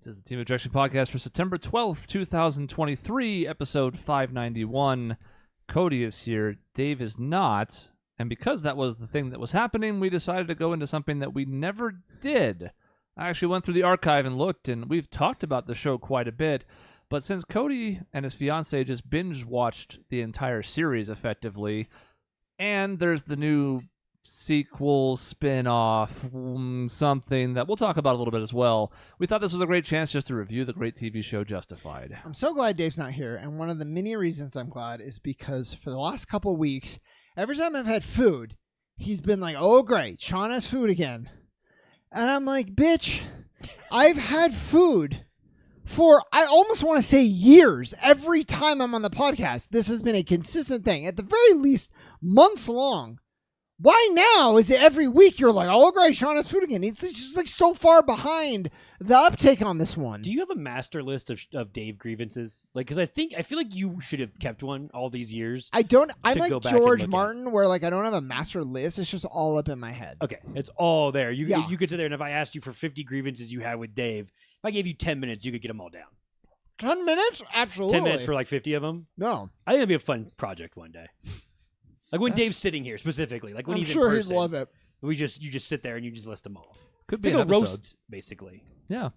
This is the Team Objection Podcast for September 12th, 2023, episode 591. Cody is here. Dave is not. And because that was the thing that was happening, we decided to go into something that we never did. I actually went through the archive and looked, and we've talked about the show quite a bit. But since Cody and his fiance just binge-watched the entire series effectively, and there's the new sequel, spin-off, something that we'll talk about a little bit as well, we thought this was a great chance just to review the great TV show Justified. I'm so glad Dave's not here, and one of the many reasons I'm glad is because for the last couple of weeks, every time I've had food, he's been like, oh great, Sean has food again. And I'm like, bitch, I've had food for, I almost want to say years. Every time I'm on the podcast, this has been a consistent thing, at the very least months long. Why now is it every week you're like, oh great, Sean has food again? It's just like so far behind the uptake on this one. Do you have a master list of Dave grievances? Like, because I feel like you should have kept one all these years. I don't. I'm like George Martin, where like I don't have a master list. It's just all up in my head. Okay, it's all there. You could sit there, and if I asked you for 50 grievances you had with Dave, if I gave you 10 minutes, you could get them all down. 10 minutes? Absolutely. 10 minutes for like 50 of them? No. I think it'd be a fun project one day. Like when Dave's sitting here specifically, like when I'm he's sure in person. he'd love it. You just sit there and you just list them all. Could It's be like an a episode. roast, basically. Yeah.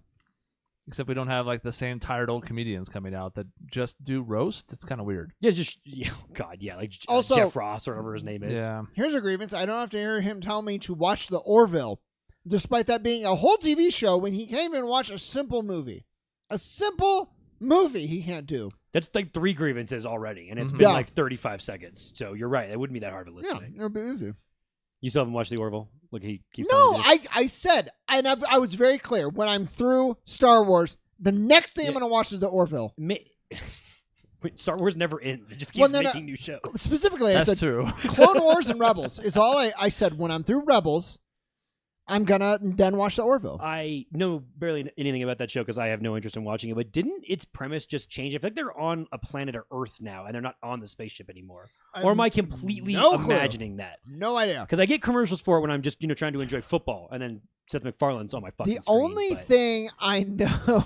Except we don't have like the same tired old comedians coming out that just do roast. It's kind of weird. Yeah, like Also, Jeff Ross or whatever his name is. Yeah. Here's a grievance. I don't have to hear him tell me to watch The Orville, despite that being a whole TV show when he came and watched a simple movie. A simple movie he can't do. That's like 3 grievances already, and it's been like 35 seconds. So you're right. It wouldn't be that hard of a list to make. It'll be easy. You still haven't watched The Orville? Look, he keeps No, telling me I said, and I was very clear, when I'm through Star Wars, the next thing I'm going to watch is The Orville. Star Wars never ends. It just keeps making new shows. Specifically, I said true. Clone Wars and Rebels is all I said. When I'm through Rebels, I'm going to then watch The Orville. I know barely anything about that show because I have no interest in watching it, but didn't its premise just change? I feel like they're on a planet of Earth now, and they're not on the spaceship anymore. Or am I completely imagining that? No idea. Because I get commercials for it when I'm just trying to enjoy football, and then Seth MacFarlane's on my fucking The screen, only thing I know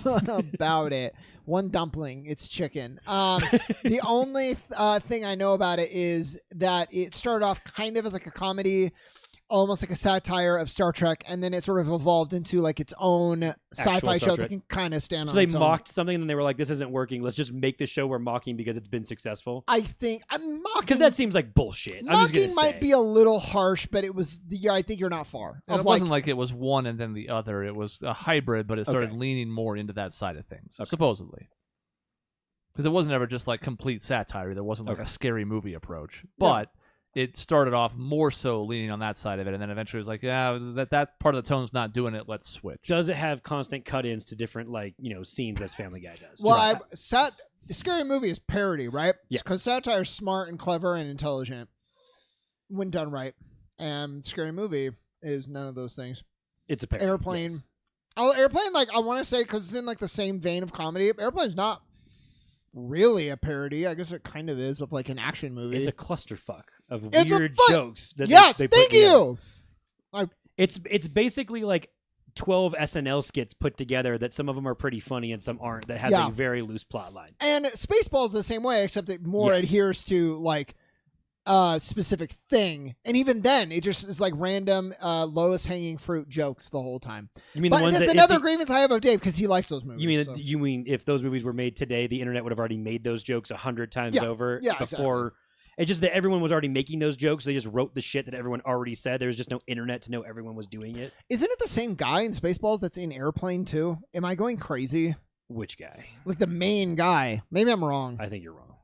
about it, one dumpling, it's chicken. The only thing I know about it is that it started off kind of as like a comedy, almost like a satire of Star Trek, and then it sort of evolved into like its own sci-fi show that can kind of stand on its own. So they mocked something, and then they were like, this isn't working. Let's just make the show we're mocking because it's been successful. I think I'm mocking, because that seems like bullshit. I'm just gonna say. Might be a little harsh, but it was. I think you're not far. And it wasn't like it was one and then the other. It was a hybrid, but it started leaning more into that side of things, supposedly. Because it wasn't ever just like complete satire. There wasn't like a scary movie approach, but. Yeah. It started off more so leaning on that side of it, and then eventually it was like, yeah, that part of the tone's not doing it. Let's switch. Does it have constant cut-ins to different scenes as Family Guy does? Well, the scary movie is parody, right? Yes. Because satire is smart and clever and intelligent when done right, and scary movie is none of those things. It's a parody. Airplane. Yes. Oh, Airplane. Like I want to say because it's in like the same vein of comedy. Airplane's not really a parody. I guess it kind of is of like an action movie. It's a clusterfuck of weird jokes that they put thank you. It's basically like 12 SNL skits put together that some of them are pretty funny and some aren't. That has a very loose plot line. And Spaceballs the same way, except it more adheres to like a specific thing. And even then, it just is like random lowest hanging fruit jokes the whole time. You mean but the ones that's another grievance I have of Dave because he likes those movies. You mean if those movies were made today, the internet would have already made those jokes 100 times over before. Exactly. It's just that everyone was already making those jokes. They just wrote the shit that everyone already said. There was just no internet to know everyone was doing it. Isn't it the same guy in Spaceballs that's in Airplane too? Am I going crazy? Which guy? Like the main guy. Maybe I'm wrong. I think you're wrong.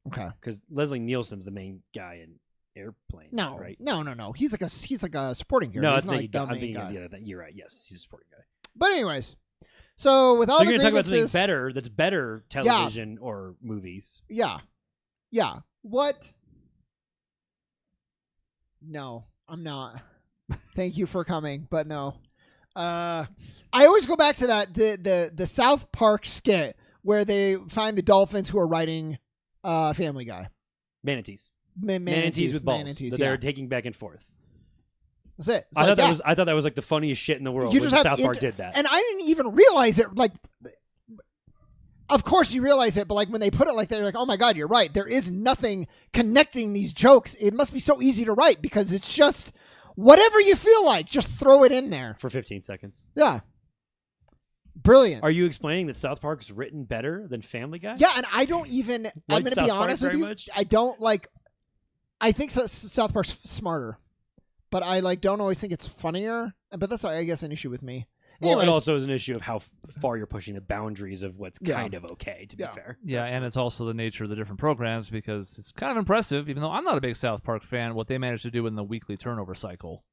Okay. Because Leslie Nielsen's the main guy in Airplane. No, right? No. He's like a supporting character. No, I'm thinking of the other thing. You're right. Yes, he's a supporting guy. But anyways, so with all you're going to talk about something better that's better television or movies. Yeah. What? No, I'm not. Thank you for coming, but no. I always go back to that the South Park skit where they find the dolphins who are riding Family Guy. Manatees. Manatees with balls manatees, that they're taking back and forth. That's it. I thought that was like the funniest shit in the world. You when just South Park did that, and I didn't even realize it. Like, of course you realize it, but like when they put it like that, you're like, oh my god, you're right. There is nothing connecting these jokes. It must be so easy to write because it's just whatever you feel like, just throw it in there for 15 seconds. Yeah. Brilliant. Are you explaining that South Park's written better than Family Guy? Yeah, and I don't even. Like I'm going to be honest with you. Much? I don't like. I think South Park's smarter, but I like don't always think it's funnier. But that's, I guess, an issue with me. Well, Anyways, it also is an issue of how far you're pushing the boundaries of what's kind of okay, to be fair. Yeah, and it's also the nature of the different programs because it's kind of impressive, even though I'm not a big South Park fan, what they managed to do in the weekly turnover cycle.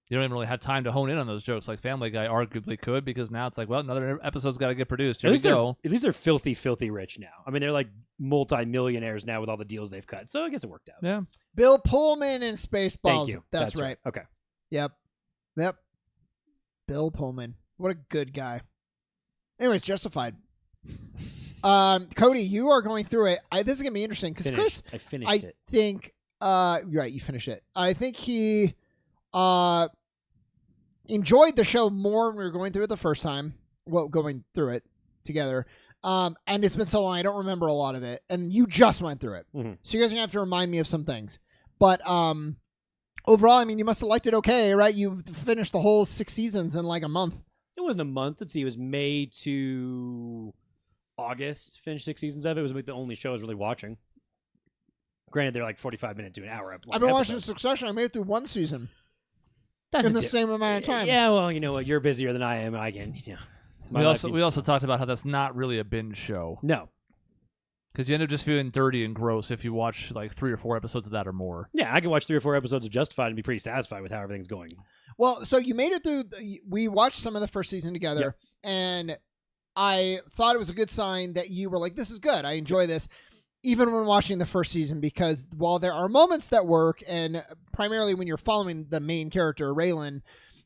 You don't even really have time to hone in on those jokes like Family Guy arguably could, because now it's like, well, another episode's got to get produced. Here we go. At least they're filthy, filthy rich now. I mean, they're like multi-millionaires now with all the deals they've cut. So I guess it worked out. Yeah. Bill Pullman in Spaceballs. Thank you. That's right. Okay. Yep. Bill Pullman. What a good guy. Anyways, Justified. Cody, you are going through it. This is going to be interesting because Chris, I finished it. Think, right, you finished it. I think he enjoyed the show more when we were going through it the first time. Well, going through it together. And it's been so long, I don't remember a lot of it. And you just went through it. Mm-hmm. So you guys are going to have to remind me of some things. But overall, I mean, you must have liked it okay, right? You finished the whole 6 seasons in like a month. It wasn't a month. Let's see. It was May to August. Finished 6 seasons of it. It was like the only show I was really watching. Granted, they're like 45-minute to an hour. I've been watching Succession. I made it through 1 season. That's in the same amount of time. Yeah, well, you know what? You're busier than I am. I can, We also talked about how that's not really a binge show. No. Because you end up just feeling dirty and gross if you watch like 3 or 4 episodes of that or more. Yeah, I can watch 3 or 4 episodes of Justified and be pretty satisfied with how everything's going. Well, so you made it through. We watched some of the first season together, and I thought it was a good sign that you were like, this is good. I enjoy this. Even when watching the first season, because while there are moments that work, and primarily when you're following the main character, Raylan,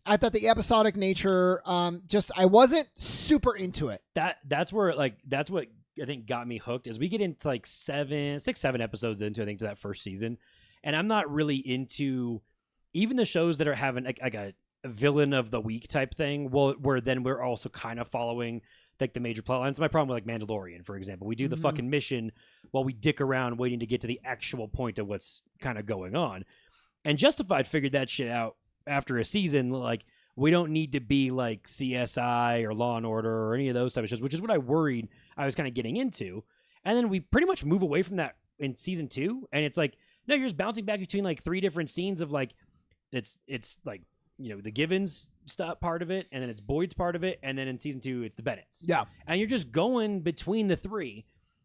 I thought the episodic nature, I wasn't super into it. That's where, that's what I think got me hooked, is we get into like 7 episodes into, I think, to that first season, and I'm not really into even the shows that are having like a villain of the week type thing, where then we're also kind of following like the major plot lines. My problem with like Mandalorian, for example. We do the fucking mission while we dick around waiting to get to the actual point of what's kind of going on. And Justified figured that shit out after a season. Like, we don't need to be like CSI or Law and Order or any of those type of shows, which is what I worried I was kind of getting into. And then we pretty much move away from that in season 2. And it's like, no, you're just bouncing back between like 3 different scenes of like, it's like, the Givens stuff part of it, and then it's Boyd's part of it, and then in season 2 it's the Bennett's. Yeah. And you're just going between the 3,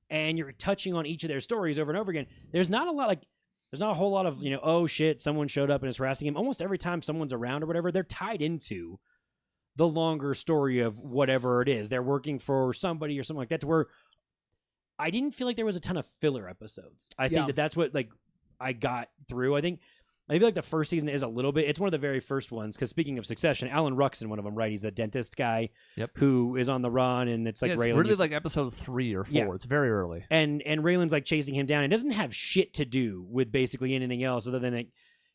and you're touching on each of their stories over and over again. There's not a whole lot of, oh shit, someone showed up and is harassing him. Almost every time someone's around or whatever, they're tied into the longer story of whatever it is. They're working for somebody or something like that, to where I didn't feel like there was a ton of filler episodes. I think that's what like I got through. I feel like the first season is a little bit. It's one of the very first ones, because speaking of Succession, Alan Ruck's in one of them, right? He's the dentist guy who is on the run, and it's like Raylan. It's really like episode 3 or 4. Yeah. It's very early. And Raylan's like chasing him down. It doesn't have shit to do with basically anything else other than it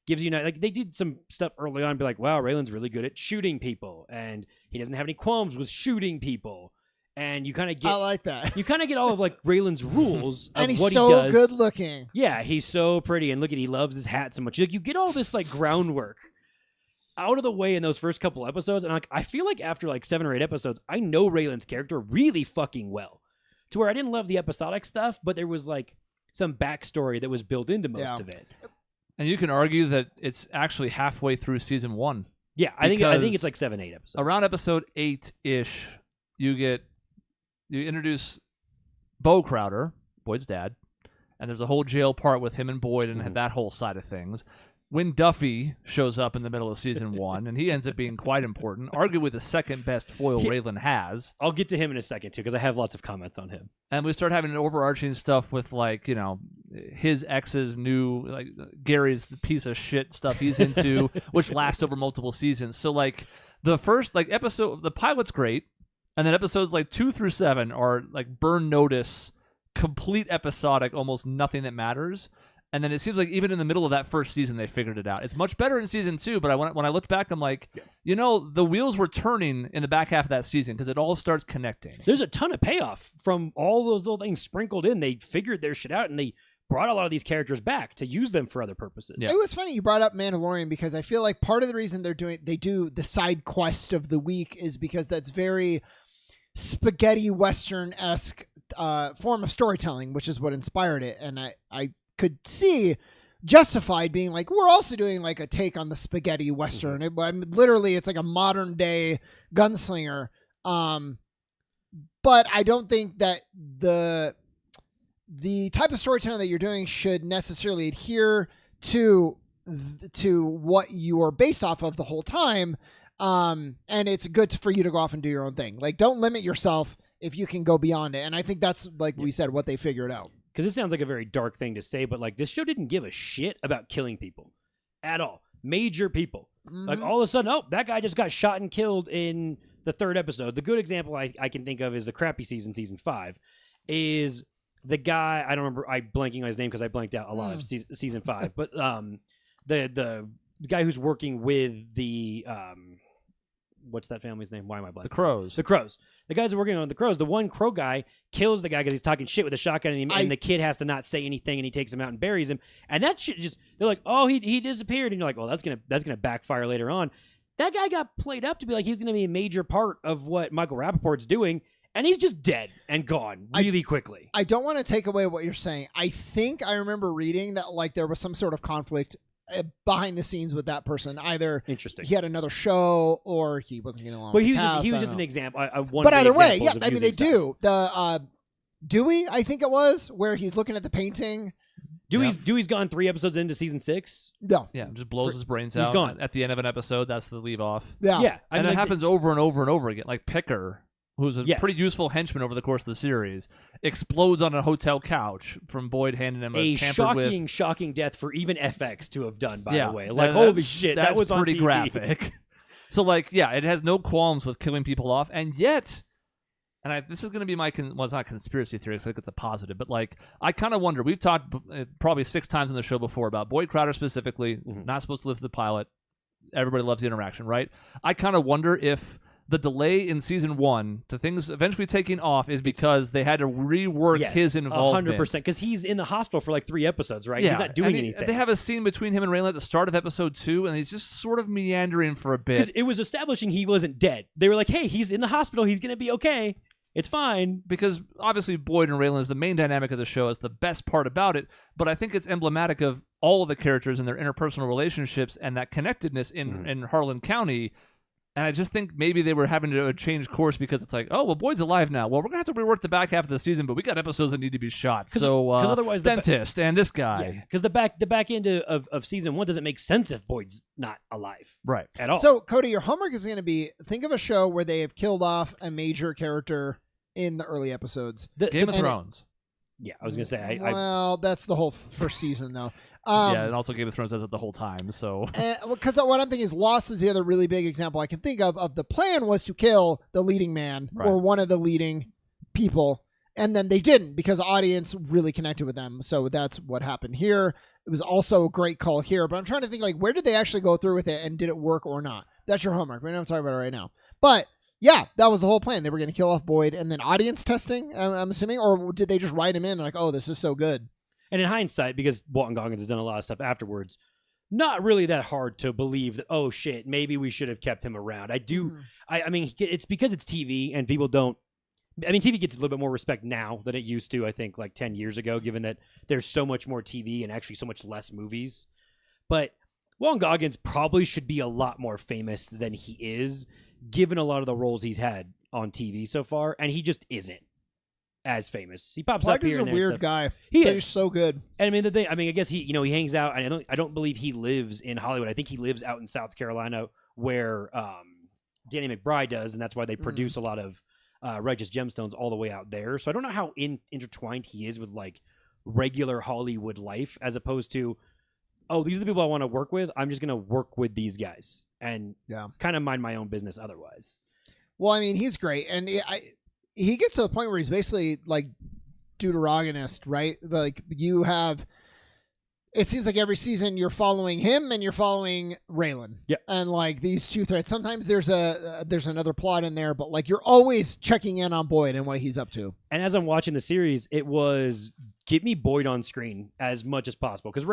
gives you, like, they did some stuff early on, be like, wow, Raylan's really good at shooting people, and he doesn't have any qualms with shooting people. And you kind of get, I like that. You kind of get all of like Raylan's rules of and he's what so he does. good looking. Yeah, he's so pretty, and look at, he loves his hat so much. Like, you get all this like groundwork out of the way in those first couple episodes, and like I feel like after like 7 or 8 episodes, I know Raylan's character really fucking well, to where I didn't love the episodic stuff, but there was like some backstory that was built into most of it. And you can argue that it's actually halfway through season 1. Yeah, I think it's like 7, 8 episodes. Around episode 8-ish, you introduce Bo Crowder, Boyd's dad, and there's a whole jail part with him and Boyd and that whole side of things. When Duffy shows up in the middle of season 1, and he ends up being quite important, arguably the second best foil Raylan has. I'll get to him in a second, too, because I have lots of comments on him. And we start having overarching stuff with, like, his ex's new, like, Gary's the piece of shit stuff he's into, which lasts over multiple seasons. So, like, the first, like, episode, the pilot's great, and then episodes, like, 2 through 7 are, like, burn notice, complete episodic, almost nothing that matters. And then it seems like even in the middle of that first season, they figured it out. It's much better in season 2, but when I look back, I'm like, the wheels were turning in the back half of that season because it all starts connecting. There's a ton of payoff from all those little things sprinkled in. They figured their shit out, and they brought a lot of these characters back to use them for other purposes. Yeah. It was funny you brought up Mandalorian because I feel like part of the reason they do the side quest of the week is because that's very spaghetti Western-esque form of storytelling, which is what inspired it. And I could see justified being like, we're also doing like a take on the spaghetti Western. Literally, it's like a modern day gunslinger. But I don't think that the type of storytelling that you're doing should necessarily adhere to what you are based off of the whole time. And it's good for you to go off and do your own thing. Like, don't limit yourself if you can go beyond it. And I think that's, like we said, what they figured out. Because this sounds like a very dark thing to say, but like this show didn't give a shit about killing people at all. Major people. Like all of a sudden, that guy just got shot and killed in the 3rd episode. The good example I can think of is the crappy season 5, is the guy, I don't remember, I'm blanking on his name because I blanked out a lot of season 5, but the guy who's working with the what's that family's name? Why am I blanking? The Crows. The guys who are working on the Crows. The one Crow guy kills the guy because he's talking shit with a shotgun, and the kid has to not say anything, and he takes him out and buries him. And that shit they're like, oh, he disappeared, and you're like, well, that's gonna backfire later on. That guy got played up to be like he was gonna be a major part of what Michael Rappaport's doing, and he's just dead and gone really quickly. I don't want to take away what you're saying. I think I remember reading that like there was some sort of conflict behind the scenes with that person. Either interesting, he had another show or he wasn't getting along. But with he was just an example. But either way, yeah, I mean they do the Dewey. I think it was where he's looking at the painting. Dewey's gone 3 episodes into season 6. No, yeah, just blows his brains He's out. gone At the end of an episode. That's the leave off. Yeah. And it happens over and over and over again. Like Picker, who's a pretty useful henchman over the course of the series, explodes on a hotel couch from Boyd handing him a shocking death for even FX to have done, by the way. Like, that's, holy shit, that was pretty on TV. graphic. So, like, yeah, it has no qualms with killing people off, and yet, this is going to be my, it's not a conspiracy theory, because I think it's a positive, but, like, I kind of wonder, we've talked probably 6 times on the show before about Boyd Crowder specifically, not supposed to live the pilot. Everybody loves the interaction, right? I kind of wonder if the delay in season 1 to things eventually taking off is because they had to rework his involvement. 100%, because he's in the hospital for like 3 episodes, right? Yeah, he's not doing anything. They have a scene between him and Raylan at the start of episode 2, and he's just sort of meandering for a bit. It was establishing he wasn't dead. They were like, hey, he's in the hospital. He's going to be okay. It's fine. Because obviously Boyd and Raylan is the main dynamic of the show. It's the best part about it, but I think it's emblematic of all of the characters and their interpersonal relationships and that connectedness in Harlan County. And I just think maybe they were having to change course because it's like, oh, well, Boyd's alive now. Well, we're going to have to rework the back half of the season, but we got episodes that need to be shot. So, otherwise dentist and this guy. Because the back end of season 1 doesn't make sense if Boyd's not alive. Right. At all. So, Cody, your homework is going to be, think of a show where they have killed off a major character in the early episodes. Game of Thrones. Yeah, I was going to say. Well, that's the whole first season, though. And also Game of Thrones does it the whole time. So, because what I'm thinking is Lost is the other really big example I can think of the plan was to kill the leading man or one of the leading people, and then they didn't because the audience really connected with them. So that's what happened here. It was also a great call here, but I'm trying to think like where did they actually go through with it and did it work or not? That's your homework. We're not talking about it right now, but. Yeah, that was the whole plan. They were going to kill off Boyd and then audience testing, I'm assuming, or did they just write him in like, oh, this is so good? And in hindsight, because Walton Goggins has done a lot of stuff afterwards, not really that hard to believe that, oh, shit, maybe we should have kept him around. I mean, it's because it's TV and people don't, I mean, TV gets a little bit more respect now than it used to, I think, like 10 years ago, given that there's so much more TV and actually so much less movies. But Walton Goggins probably should be a lot more famous than he is, given a lot of the roles he's had on TV so far, and he just isn't as famous. He pops up here and there. He's a weird guy. He's so good. And I mean, I guess he hangs out, and I don't believe he lives in Hollywood. I think he lives out in South Carolina, where Danny McBride does, and that's why they produce a lot of Righteous Gemstones all the way out there. So I don't know how intertwined he is with like regular Hollywood life, as opposed to, oh, these are the people I want to work with. I'm just going to work with these guys and kind of mind my own business otherwise. Well, I mean, he's great. And he gets to the point where he's basically like deuteragonist, right? Like you have it seems like every season you're following him and you're following Raylan. Yeah. And like these two threads, sometimes there's another plot in there, but like you're always checking in on Boyd and what he's up to. And as I'm watching the series, it was get me Boyd on screen as much as possible. Because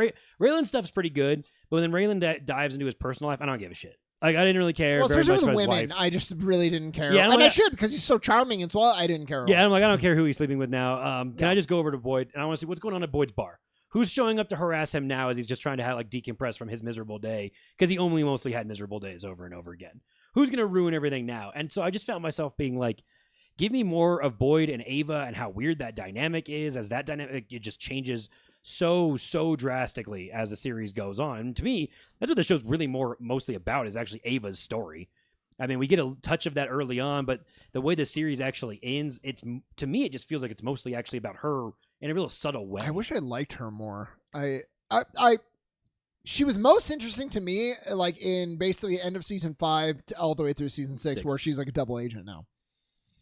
Raylan stuff's pretty good, but when Raylan dives into his personal life, I don't give a shit. Like, I didn't really care Well, very much especially about with his women, wife. I just really didn't care. Yeah, and I should, because he's so charming as well. I didn't care. Yeah, I'm like, I don't care who he's sleeping with now. Can I just go over to Boyd? And I want to see what's going on at Boyd's bar. Who's showing up to harass him now as he's just trying to decompress from his miserable day? Because he only mostly had miserable days over and over again. Who's going to ruin everything now? And so I just found myself being like, give me more of Boyd and Ava and how weird that dynamic is, as that dynamic, it just changes so drastically as the series goes on. And to me, that's what the show's really mostly about, is actually Ava's story. I mean, we get a touch of that early on, but the way the series actually ends, to me, it just feels like it's mostly actually about her in a real subtle way. I wish I liked her more. She was most interesting to me, like in basically end of season 5 to all the way through season 6, where she's like a double agent now.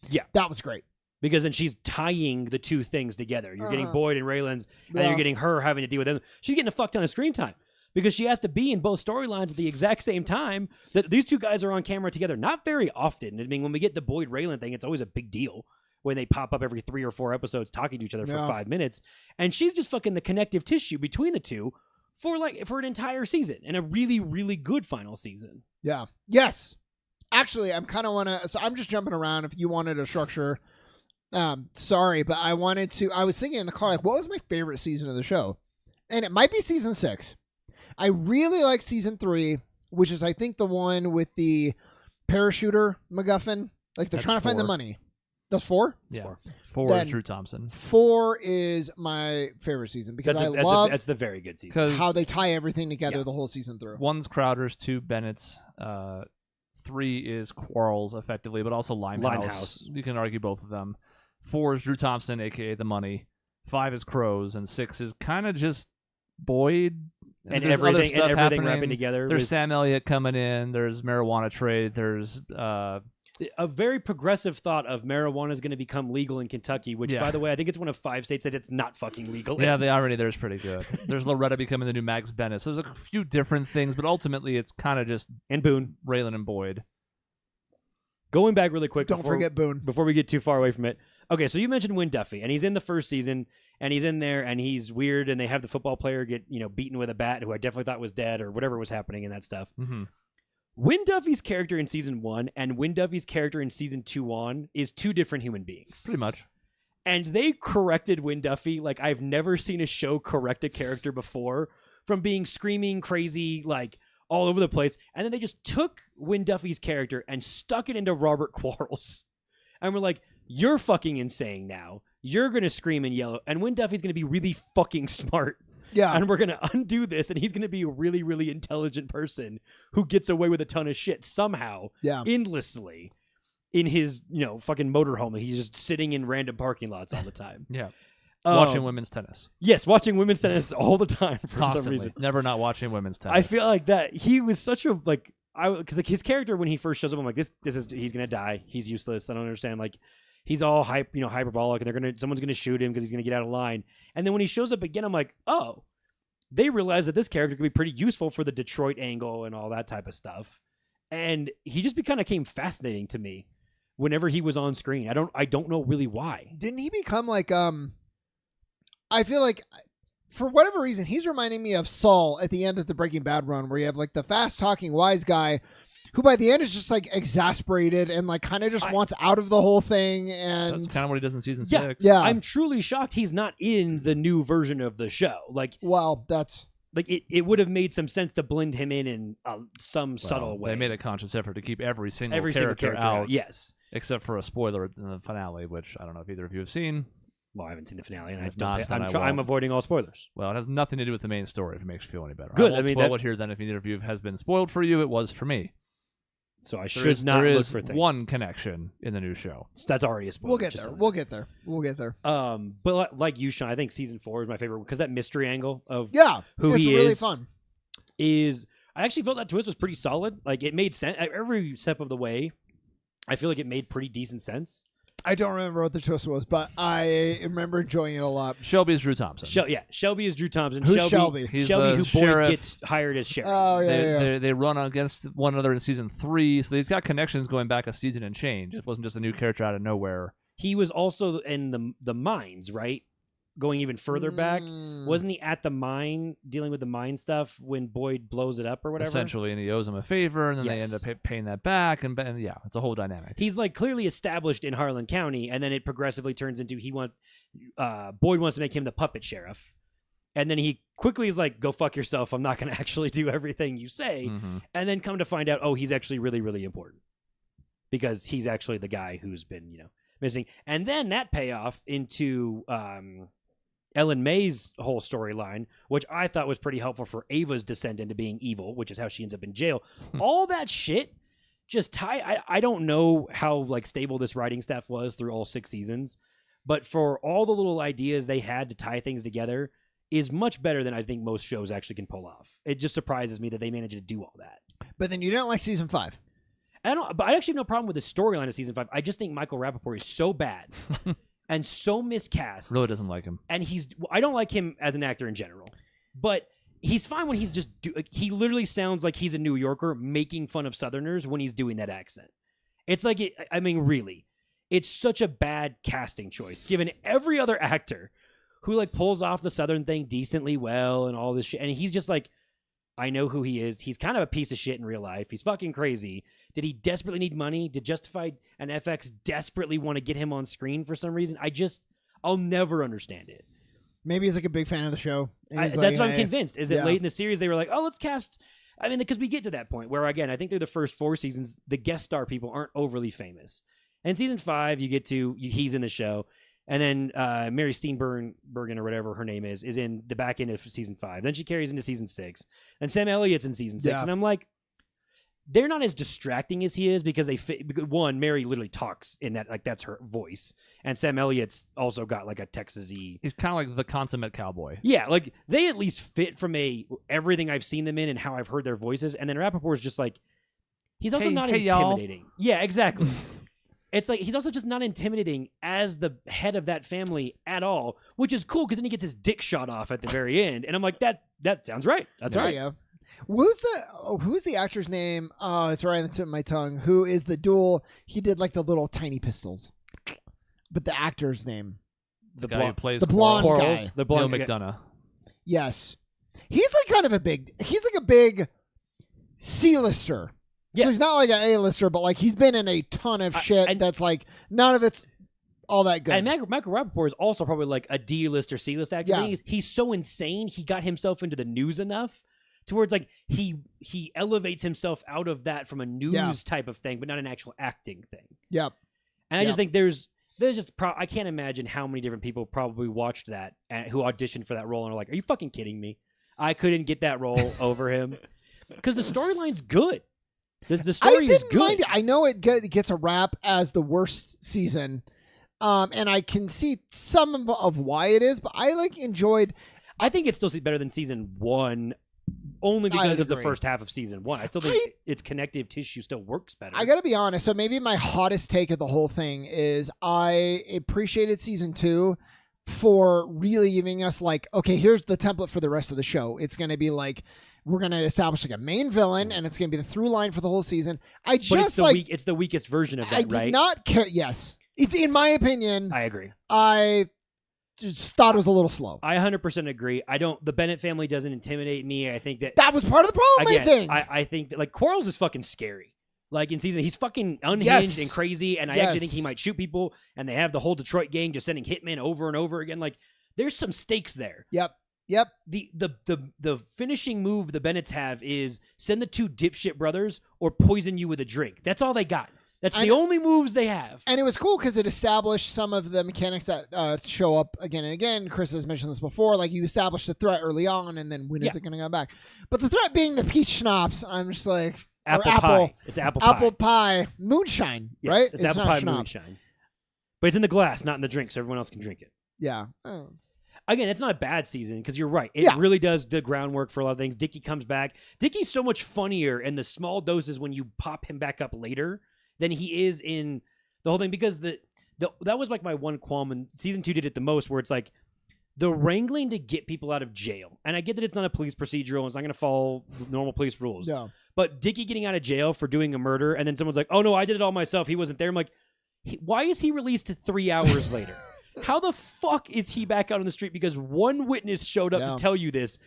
Yeah, that was great. Because then she's tying the two things together. You're getting Boyd and Raylan's, and then you're getting her having to deal with them. She's getting a fuck ton of screen time because she has to be in both storylines at the exact same time. That these two guys are on camera together not very often. I mean, when we get the Boyd Raylan thing, it's always a big deal when they pop up every 3 or 4 episodes talking to each other for 5 minutes. And she's just fucking the connective tissue between the two for an entire season, and a really, really good final season. Yeah. Yes. Actually, I'm kind of so I'm just jumping around. If you wanted a structure, sorry, but I was thinking in the car, like, what was my favorite season of the show? And it might be season 6. I really like season 3, which is, I think, the one with the parachuter MacGuffin. Like, they're trying to find the money. That's 4? Yeah. 4 is Drew Thompson. 4 is my favorite season because that's the very good season. How they tie everything together the whole season through. 1's Crowder's, 2 Bennett's, 3 is Quarles, effectively, but also Limehouse. You can argue both of them. 4 is Drew Thompson, a.k.a. the money. 5 is Crows, and 6 is kind of just Boyd. And everything wrapping together. There's Sam Elliott coming in. There's marijuana trade. There's a very progressive thought of marijuana is going to become legal in Kentucky, which, by the way, I think it's one of 5 states that it's not fucking legal in. Yeah, the irony there is pretty good. There's Loretta becoming the new Max Bennett. So there's a few different things, but ultimately it's kind of just and Boone, Raylan and Boyd. Going back really quick. Don't forget Boone. Before we get too far away from it. Okay, so you mentioned Wynn Duffy, and he's in the first season, and he's in there, and he's weird, and they have the football player get beaten with a bat, who I definitely thought was dead, or whatever was happening in that stuff. Mm-hmm. Wynn Duffy's character in season 1 and Wynn Duffy's character in season 2 on is 2 different human beings. Pretty much. And they corrected Wynn Duffy like I've never seen a show correct a character before, from being screaming crazy, like, all over the place, and then they just took Wynn Duffy's character and stuck it into Robert Quarles. And we're like, you're fucking insane now. You're going to scream and yell, and Wynn Duffy's going to be really fucking smart. Yeah. And we're going to undo this, and he's going to be a really, really intelligent person who gets away with a ton of shit somehow, endlessly, in his, fucking motorhome. He's just sitting in random parking lots all the time. Yeah. Watching women's tennis. Yes, watching women's tennis all the time for Constantly. some reason. Never not watching women's tennis. I feel like that he was such a because his character when he first shows up, I'm like, this is he's gonna die. He's useless. I don't understand. Like, he's all hyperbolic, and someone's gonna shoot him because he's gonna get out of line. And then when he shows up again, I'm like, oh, they realize that this character could be pretty useful for the Detroit angle and all that type of stuff. And he just kind of came fascinating to me whenever he was on screen. I don't know really why. Didn't he become like I feel like, for whatever reason, he's reminding me of Saul at the end of the Breaking Bad run, where you have like the fast-talking wise guy who by the end is just like exasperated and like kind of just wants out of the whole thing. And that's kind of what he does in season 6. Yeah. I'm truly shocked he's not in the new version of the show. Like, well, that's like it would have made some sense to blend him in some subtle way. They made a conscious effort to keep every single character character out. Yes. Except for a spoiler in the finale, which I don't know if either of you have seen. Well, I haven't seen the finale, and I'm avoiding all spoilers. Well, it has nothing to do with the main story, if it makes you feel any better. Good. I won't spoil it here then if either of you has been spoiled for you. It was for me. So I should not look for things. There is one connection in the new show. So that's already a spoiler. We'll get there. But like you, Sean, I think season 4 is my favorite because that mystery angle of who he is. It's really fun. I actually felt that twist was pretty solid. Like, it made sense every step of the way. I feel like it made pretty decent sense. I don't remember what the twist was, but I remember enjoying it a lot. Shelby is Drew Thompson. Shelby is Drew Thompson. Who's Shelby? He's Shelby, the who sheriff. Boyd gets hired as sheriff. Oh, yeah. They run against one another in season 3, so he's got connections going back a season and change. It wasn't just a new character out of nowhere. He was also in the mines, right? Going even further back. Wasn't he at the mine dealing with the mine stuff when Boyd blows it up or whatever? Essentially, and he owes him a favor, and then they end up paying that back, and yeah, it's a whole dynamic. He's like clearly established in Harlan County, and then it progressively turns into Boyd wants to make him the puppet sheriff. And then he quickly is like, go fuck yourself. I'm not going to actually do everything you say. Mm-hmm. And then come to find out, oh, he's actually really, really important. Because he's actually the guy who's been, missing. And then that payoff into Ellen May's whole storyline, which I thought was pretty helpful for Ava's descent into being evil, which is how she ends up in jail. All that shit just I don't know how stable this writing staff was through all 6 seasons, but for all the little ideas they had to tie things together is much better than I think most shows actually can pull off. It just surprises me that they managed to do all that. But then you didn't like season 5. But I actually have no problem with the storyline of season 5. I just think Michael Rappaport is so bad and so miscast. Really doesn't like him. And I don't like him as an actor in general, but he's fine when he's he literally sounds like he's a New Yorker making fun of Southerners when he's doing that accent. It's like, really, it's such a bad casting choice given every other actor who pulls off the Southern thing decently well and all this shit. And he's just I know who he is. He's kind of a piece of shit in real life. He's fucking crazy. Did he desperately need money? Did Justified and FX desperately want to get him on screen for some reason? I'll never understand it. Maybe he's a big fan of the show. That's what I'm convinced, is that late in the series they were like, oh, let's cast... because we get to that point where, again, I think through the first 4 seasons, the guest star people aren't overly famous. And season 5, you get to... he's in the show. And then Mary Steenburgen, or whatever her name is in the back end of season 5. Then she carries into season 6. And Sam Elliott's in season 6. Yeah. And I'm like, they're not as distracting as he is because one, Mary literally talks in that, that's her voice. And Sam Elliott's also got a Texas-y... He's kind of like the consummate cowboy. Yeah, they at least fit from everything I've seen them in and how I've heard their voices. And then Rappaport's just he's also not intimidating. Y'all. Yeah, exactly. It's he's also just not intimidating as the head of that family at all, which is cool because then he gets his dick shot off at the very end. And I'm like, that sounds right. That's right. Yeah. Who's the actor's name? Oh, it's right on the tip of my tongue. Who is the dual? He did the little tiny pistols. But the actor's name. The guy who plays the blonde Quarles, guy. the blonde Neil McDonough. Yes. He's kind of a big C-lister. Yes. So he's not an A-lister, but he's been in a ton of shit that's none of it's all that good. And Michael Rappaport is also probably a D-list or C-list actor. Yeah. He's so insane, he got himself into the news enough to where it's he elevates himself out of that from a news type of thing, but not an actual acting thing. Yep. And I just think there's just I can't imagine how many different people probably watched that and who auditioned for that role and are like, are you fucking kidding me? I couldn't get that role over him. Because the storyline's good. The story is good. Mind it. I know it gets a rap as the worst season, and I can see some of why it is, but I enjoyed... I think it's still better than season 1, only because of the first half of season 1. I still think its connective tissue still works better. I gotta be honest, so maybe my hottest take of the whole thing is I appreciated season 2 for really giving us okay, here's the template for the rest of the show. It's gonna be we're going to establish a main villain, and it's going to be the through line for the whole season. But it's the weakest version of that, right? I did not care. Yes. It's, in my opinion. I agree. I just thought it was a little slow. I 100% agree. The Bennett family doesn't intimidate me. I think that was part of the problem, again, I think that Quarles is fucking scary. In season, he's fucking unhinged and crazy, and I actually think he might shoot people, and they have the whole Detroit gang just sending hitmen over and over again. There's some stakes there. Yep. The finishing move the Bennetts have is send the 2 dipshit brothers or poison you with a drink. That's all they got. That's the only moves they have. And it was cool because it established some of the mechanics that show up again and again. Chris has mentioned this before. You establish the threat early on, and then when is it going to come back? But the threat being the peach schnapps, I'm just apple pie. It's apple pie. Apple pie moonshine, yes, right? It's apple pie moonshine. But it's in the glass, not in the drink, so everyone else can drink it. Yeah. Oh. Again, it's not a bad season because you're right. It really does the groundwork for a lot of things. Dickie comes back. Dickie's so much funnier in the small doses when you pop him back up later than he is in the whole thing because the that was like my one qualm, and season 2 did it the most, where it's like the wrangling to get people out of jail. And I get that it's not a police procedural, and it's not going to follow normal police rules. No. But Dickie getting out of jail for doing a murder, and then someone's like, "Oh no, I did it all myself. He wasn't there." I'm like, why is he released 3 hours later? How the fuck is he back out on the street? Because one witness showed up to tell you this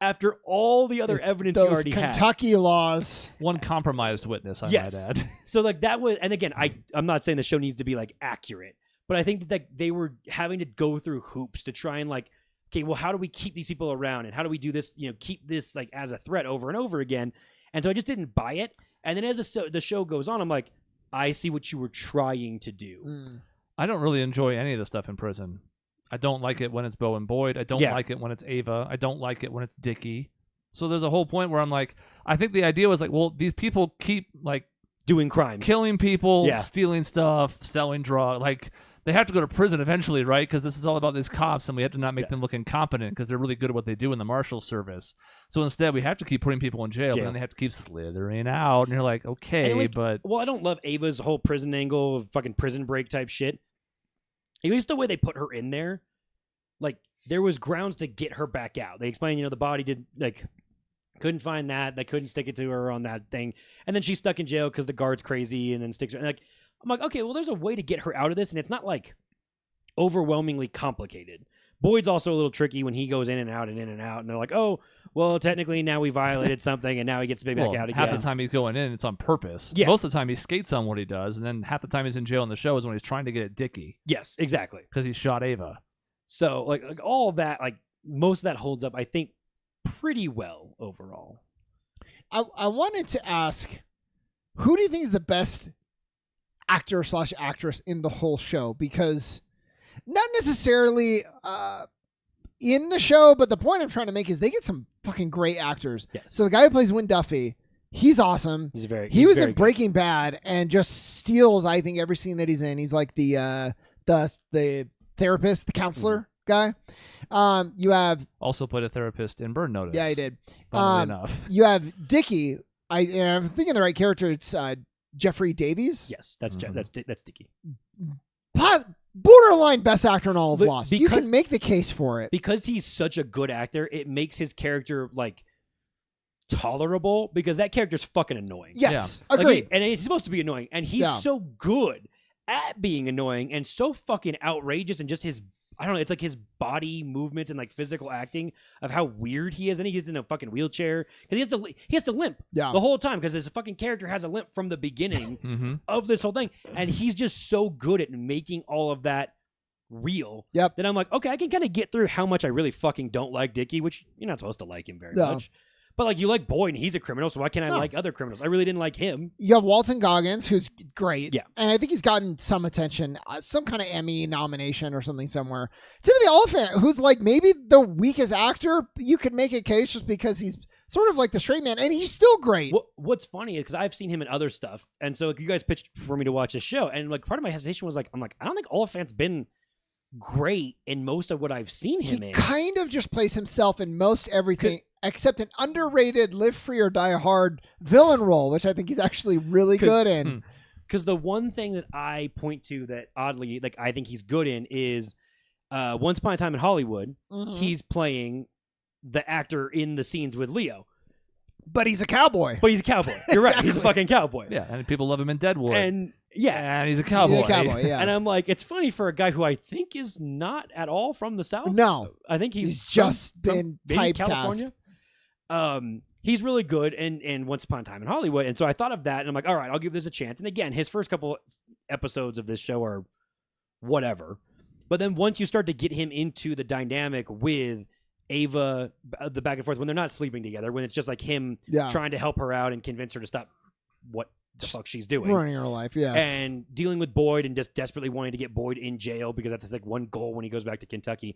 after all the other evidence you already had. Kentucky laws. One compromised witness, I might add. So like that was, and again, I'm not saying the show needs to be like accurate, but I think that they were having to go through hoops to try and like, okay, well, how do we keep these people around, and how do we do this? Keep this like as a threat over and over again. And so I just didn't buy it. And then as the show goes on, I'm like, I see what you were trying to do. I don't really enjoy any of the stuff in prison. I don't like it when it's Bo and Boyd. I don't like it when it's Ava. I don't like it when it's Dickie. So there's a whole point where I'm like, I think the idea was like, well, these people keep like doing crimes, killing people, stealing stuff, selling drugs. Like they have to go to prison eventually, right? Because this is all about these cops, and we have to not make them look incompetent because they're really good at what they do in the marshal service. So instead, we have to keep putting people in jail, but then they have to keep slithering out. And you're like, okay, but well, I don't love Ava's whole prison angle, fucking prison break type shit. At least the way they put her in there, like there was grounds to get her back out. They explained, the body did couldn't find that. They couldn't stick it to her on that thing, and then she's stuck in jail because the guard's crazy, and then sticks her. And I'm like, okay, well, there's a way to get her out of this, and it's not like overwhelmingly complicated. Boyd's also a little tricky when he goes in and out, and they're like, oh, well, technically now we violated something, and now he gets to be back out again. Half the time he's going in, it's on purpose. Yeah. Most of the time he skates on what he does, and then half the time he's in jail in the show is when he's trying to get at Dickie. Yes, exactly. Because he shot Ava. So, like all of that, like most of that holds up, I think, pretty well overall. I wanted to ask, who do you think is the best actor/actress in the whole show? Because not necessarily in the show, but the point I'm trying to make is they get some fucking great actors. Yes. So the guy who plays Win Duffy, he's awesome. He was in Breaking Bad and just steals, I think, every scene that he's in. He's like the therapist, the counselor guy. You have also played a therapist in Burn Notice. Yeah, he did. Funnily enough. You have Dickie. I'm thinking the right character. It's Jeffrey Davies. Yes, that's that's Dickie. Borderline best actor in all of Lost. You can make the case for it. Because he's such a good actor, it makes his character like tolerable, because that character's fucking annoying. Yes, agreed. And he's supposed to be annoying, and he's so good at being annoying and so fucking outrageous, and just his, I don't know, it's like his body movements and like physical acting of how weird he is. And he gets in a fucking wheelchair because he has to limp the whole time, because this fucking character has a limp from the beginning of this whole thing, and he's just so good at making all of that real. Yep. That I'm like, okay, I can kind of get through how much I really fucking don't like Dickie, which you're not supposed to like him very much. But like, you like Boyd, and he's a criminal, so why can't I like other criminals? I really didn't like him. You have Walton Goggins, who's great. Yeah. And I think he's gotten some attention, some kind of Emmy nomination or something somewhere. Timothy Olyphant, who's like maybe the weakest actor. You could make a case just because he's sort of like the straight man, and he's still great. What's funny is because I've seen him in other stuff, and so you guys pitched for me to watch this show, and like part of my hesitation was like, I'm like, I don't think Olyphant's been great in most of what I've seen him in. He kind of just plays himself in most everything, except an underrated Live Free or Die Hard villain role, which I think he's actually really good in. Because the one thing that I point to that oddly, like I think he's good in is Once Upon a Time in Hollywood. He's playing the actor in the scenes with Leo. But he's a cowboy. You're right. He's a fucking cowboy. Yeah, and people love him in Deadwood. And he's a cowboy. And I'm like, it's funny for a guy who I think is not at all from the South. No. I think he's just been typecast. California. He's really good in Once Upon a Time in Hollywood. And so I thought of that, and I'm like, all right, I'll give this a chance. And again, his first couple episodes of this show are whatever. But then once you start to get him into the dynamic with Ava, the back and forth, when they're not sleeping together, when it's just like him trying to help her out and convince her to stop what the fuck she's doing, running her life, and dealing with Boyd and just desperately wanting to get Boyd in jail because that's his like one goal when he goes back to Kentucky.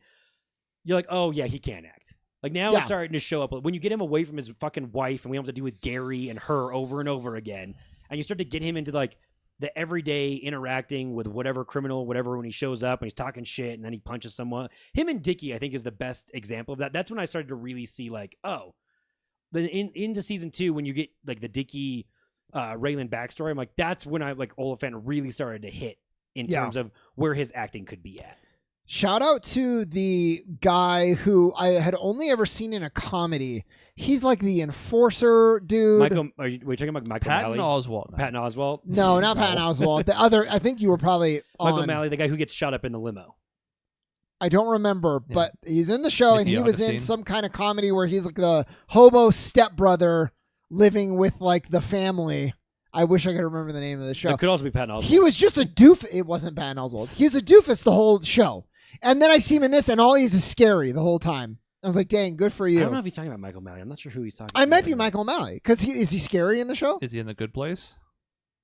You're like, oh yeah, he can't act. Like now it's starting to show up when you get him away from his fucking wife, and we have to deal with Gary and her over and over again, and you start to get him into like the everyday interacting with whatever criminal, whatever, when he shows up and he's talking shit and then he punches someone. Him and Dickie, I think, is the best example of that. That's when I started to really see like, oh, then into season 2, when you get like the Dickie Raylan backstory, I'm like, that's when I like Oliphant really started to hit in terms of where his acting could be at. Shout out to the guy who I had only ever seen in a comedy. He's like the enforcer dude. Are you talking about Michael Patton Malley? Oswalt. Patton Oswalt? No, not Patton Oswalt. The other, I think you were probably Michael on. Malley, the guy who gets shot up in the limo. I don't remember, but he's in the show, and Mickey he was in Augustine. some kind of comedy where he's like the hobo stepbrother living with like the family. I wish I could remember the name of the show. It could also be Patton Oswalt. He was just a doofus. It wasn't Patton Oswalt. He was a doofus the whole show. And then I see him in this, and all he is scary the whole time. I was like, dang, good for you. I don't know if he's talking about Michael Malley. I'm not sure who he's talking about. I might be Michael Malley, because is he scary in the show? Is he in the good place?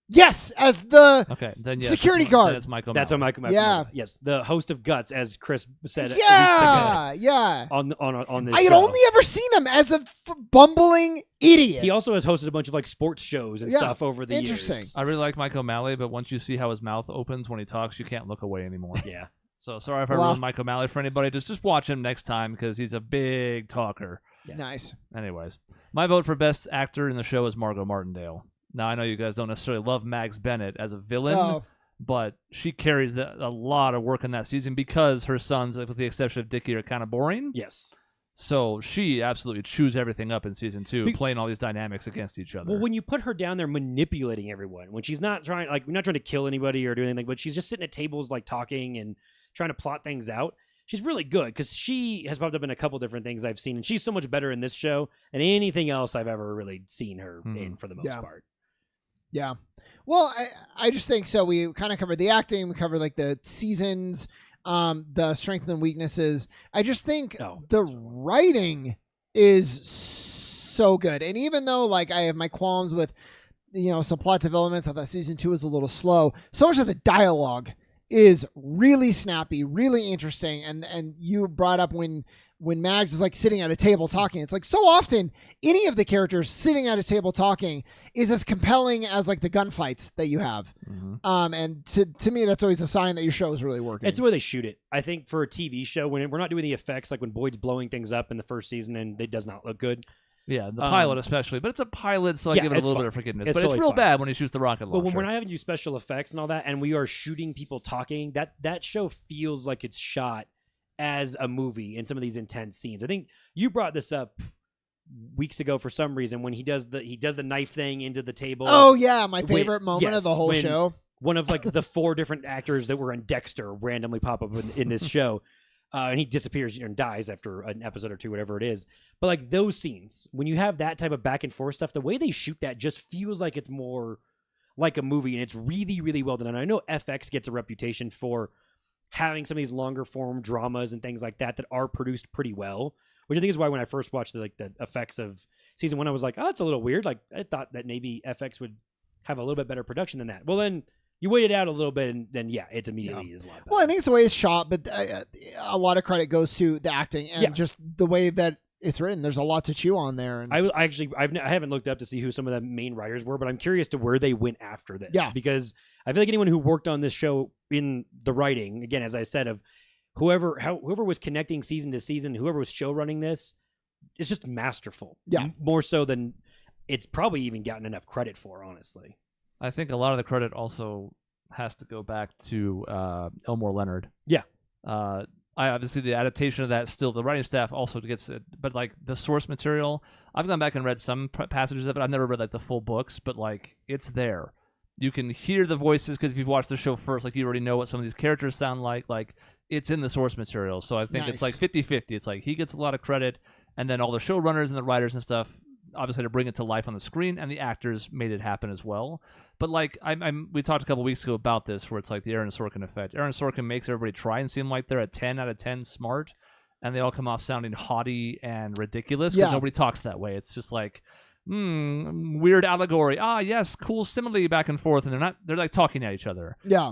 Yes, as the Okay, then yes. Security that's, guard. That's Michael. That's Malley. on Michael Malley. Yeah. Yes, the host of Guts, as Chris said. yeah. On this I had show. only ever seen him as a bumbling idiot. He also has hosted a bunch of like sports shows and stuff over the interesting. years. I really like Michael Malley, but once you see how his mouth opens when he talks, you can't look away anymore. Yeah. So sorry if I ruined Michael Malley for anybody. Just watch him next time because he's a big talker. Yeah. Nice. Anyways, my vote for best actor in the show is Margot Martindale. Now, I know you guys don't necessarily love Mags Bennett as a villain, Oh. but she carries a lot of work in that season because her sons, with the exception of Dickie, are kind of boring. Yes. So she absolutely chews everything up in season 2, playing all these dynamics against each other. Well, when you put her down there manipulating everyone, when she's not trying, like, we're not trying to kill anybody or do anything, but she's just sitting at tables, like, talking and trying to plot things out. She's really good because she has popped up in a couple different things I've seen, and she's so much better in this show than anything else I've ever really seen her in for the most part. Yeah. Well, I just think so. We kind of covered the acting. We covered like the seasons, the strengths and weaknesses. I just think the writing is so good. And even though like I have my qualms with, some plot developments, I thought season 2 was a little slow. So much of the dialogue is really snappy, really interesting. And you brought up when Mags is like sitting at a table talking, it's like so often any of the characters sitting at a table talking is as compelling as like the gunfights that you have. Mm-hmm. And to me, that's always a sign that your show is really working. It's the way they shoot it. I think for a TV show, when we're not doing the effects, like when Boyd's blowing things up in the first season and it does not look good. Yeah, the pilot especially. But it's a pilot, so I give it a little bit of forgiveness. It's but totally it's real fine. bad when he shoots the rocket launcher. But when we're not having to do special effects and all that, and we are shooting people talking, that show feels like it's shot as a movie in some of these intense scenes. I think you brought this up weeks ago for some reason when he does the knife thing into the table. Oh yeah, my favorite moment of the whole when show. One of like the 4 different actors that were in Dexter randomly pop up in this show. And he disappears and dies after an episode or 2, whatever it is. But like those scenes, when you have that type of back and forth stuff, the way they shoot that just feels like it's more like a movie, and it's really, really well done. And I know FX gets a reputation for having some of these longer form dramas and things like that are produced pretty well, which I think is why when I first watched the effects of season 1, I was like, oh, that's a little weird. Like I thought that maybe FX would have a little bit better production than that. Well, then you wait it out a little bit, and then it's immediately is a lot better. Well, I think it's the way it's shot, but a lot of credit goes to the acting and just the way that it's written. There's a lot to chew on there. And I haven't looked up to see who some of the main writers were, but I'm curious to where they went after this. Yeah. Because I feel like anyone who worked on this show in the writing, again, as I said, of whoever was connecting season to season, whoever was show running this, it's just masterful. Yeah. More so than it's probably even gotten enough credit for, honestly. I think a lot of the credit also has to go back to Elmore Leonard. Yeah. I obviously the adaptation of that still the writing staff also gets it, but like the source material, I've gone back and read some passages of it. I've never read like the full books, but like it's there. You can hear the voices because if you've watched the show first, like you already know what some of these characters sound like. Like it's in the source material, so I think it's like 50-50. It's like he gets a lot of credit, and then all the showrunners and the writers and stuff obviously to bring it to life on the screen, and the actors made it happen as well. But like we talked a couple weeks ago about this, where it's like the Aaron Sorkin effect. Aaron Sorkin makes everybody try and seem like they're a 10 out of 10 smart, and they all come off sounding haughty and ridiculous because nobody talks that way. It's just like weird allegory. Ah, yes, cool simile back and forth, and they're like talking at each other. Yeah.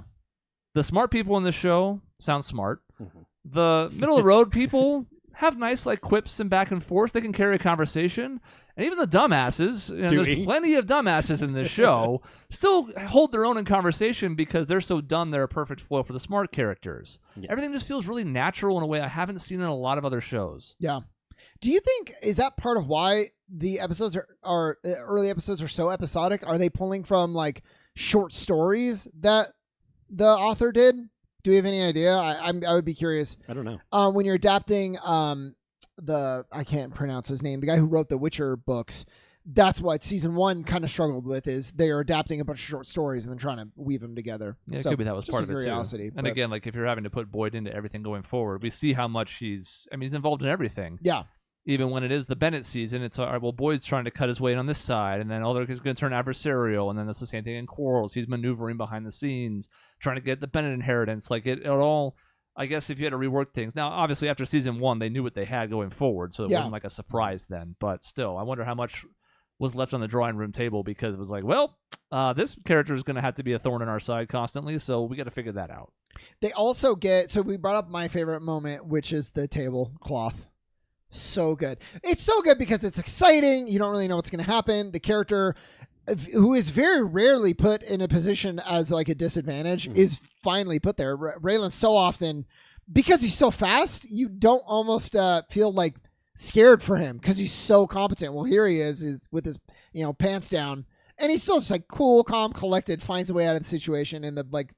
The smart people in this show sound smart. Mm-hmm. The middle of the road people have nice like quips and back and forth. They can carry a conversation. And even the dumbasses, there's plenty of dumbasses in this show, still hold their own in conversation because they're so dumb they're a perfect foil for the smart characters. Yes. Everything just feels really natural in a way I haven't seen in a lot of other shows. Yeah. Do you think, is that part of why the episodes are early episodes are so episodic? Are they pulling from like short stories that the author did? Do we have any idea? I would be curious. I don't know. When you're adapting I can't pronounce his name, the guy who wrote the Witcher books, that's what season 1 kind of struggled with, is they are adapting a bunch of short stories and then trying to weave them together. Yeah, it so, could be that was just part a of it curiosity, too. And again, like if you're having to put Boyd into everything going forward, we see how much he's involved in everything. Yeah. Even when it is the Bennett season, it's all right, well, Boyd's trying to cut his weight on this side, and then Octodrag is going to turn adversarial, and then that's the same thing in Quarrels. He's maneuvering behind the scenes, trying to get the Bennett inheritance. Like it all, I guess if you had to rework things. Now, obviously, after season 1, they knew what they had going forward, so it wasn't like a surprise then. But still, I wonder how much was left on the drawing room table because it was like, well, this character is going to have to be a thorn in our side constantly, so we got to figure that out. They also get, so we brought up my favorite moment, which is the tablecloth. So good. It's so good because it's exciting. You don't really know what's going to happen. The character, who is very rarely put in a position as like a disadvantage, is finally put there. Raylan so often, because he's so fast, you don't almost feel like scared for him because he's so competent. Well, here he is with his pants down, and he's still just like cool, calm, collected, finds a way out of the situation in the like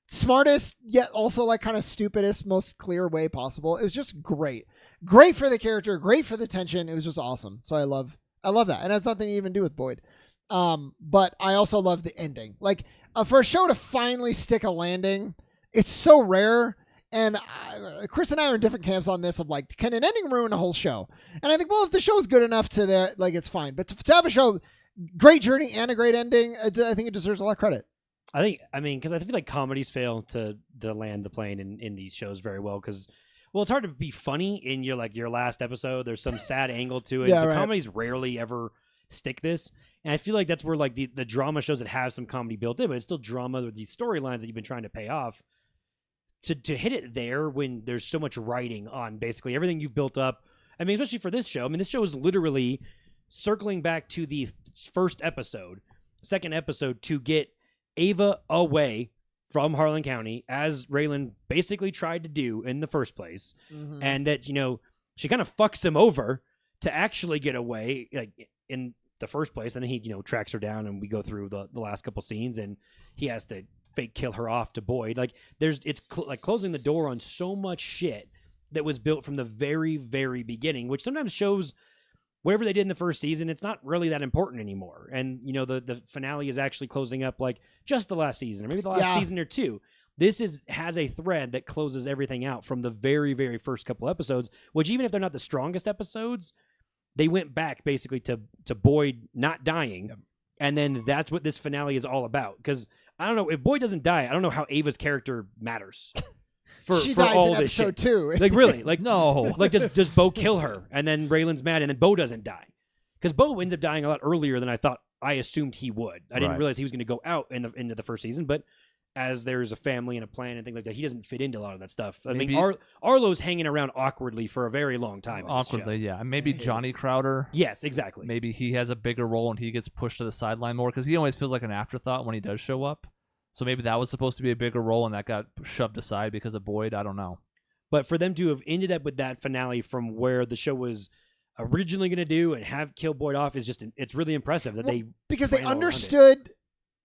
smartest yet also like kind of stupidest, most clear way possible. It was just great. Great for the character, great for the tension. It was just awesome. So I love that. And it has nothing to even do with Boyd. But I also love the ending. Like for a show to finally stick a landing, it's so rare. And Chris and I are in different camps on this of like, can an ending ruin a whole show? And I think, well, if the show's good enough to that, like it's fine. But to have a show, great journey and a great ending, I think it deserves a lot of credit. Because I feel like comedies fail to land the plane in these shows very well because, well, it's hard to be funny in your last episode. There's some sad angle to it. So comedies rarely ever stick this. And I feel like that's where like the drama shows that have some comedy built in, but it's still drama with these storylines that you've been trying to pay off. To hit it there when there's so much writing on basically everything you've built up. I mean, especially for this show. I mean, this show is literally circling back to the second episode to get Ava away from Harlan County, as Raylan basically tried to do in the first place. Mm-hmm. And that, she kind of fucks him over to actually get away like in the first place. And then he, tracks her down and we go through the last couple scenes and he has to fake kill her off to Boyd. Like it's like closing the door on so much shit that was built from the very, very beginning, which sometimes shows whatever they did in the first season, it's not really that important anymore. And, the finale is actually closing up like just the last season or maybe the last season or two. This has a thread that closes everything out from the very, very first couple episodes, which even if they're not the strongest episodes, they went back basically to Boyd not dying. Yep. And then that's what this finale is all about. Because I don't know, if Boyd doesn't die, I don't know how Ava's character matters. She for dies all in this episode shit. 2. Like really, like no, like does Bo kill her and then Raylan's mad and then Bo doesn't die because Bo ends up dying a lot earlier than I assumed he would. I didn't realize he was going to go out into the first season, but as there's a family and a plan and things like that, he doesn't fit into a lot of that stuff. I mean, Arlo's hanging around awkwardly for a very long time. Awkwardly, yeah. And maybe Johnny Crowder. Yes, exactly. Maybe he has a bigger role and he gets pushed to the sideline more because he always feels like an afterthought when he does show up. So maybe that was supposed to be a bigger role and that got shoved aside because of Boyd. I don't know. But for them to have ended up with that finale from where the show was originally going to do and have kill Boyd off is it's really impressive that because they understood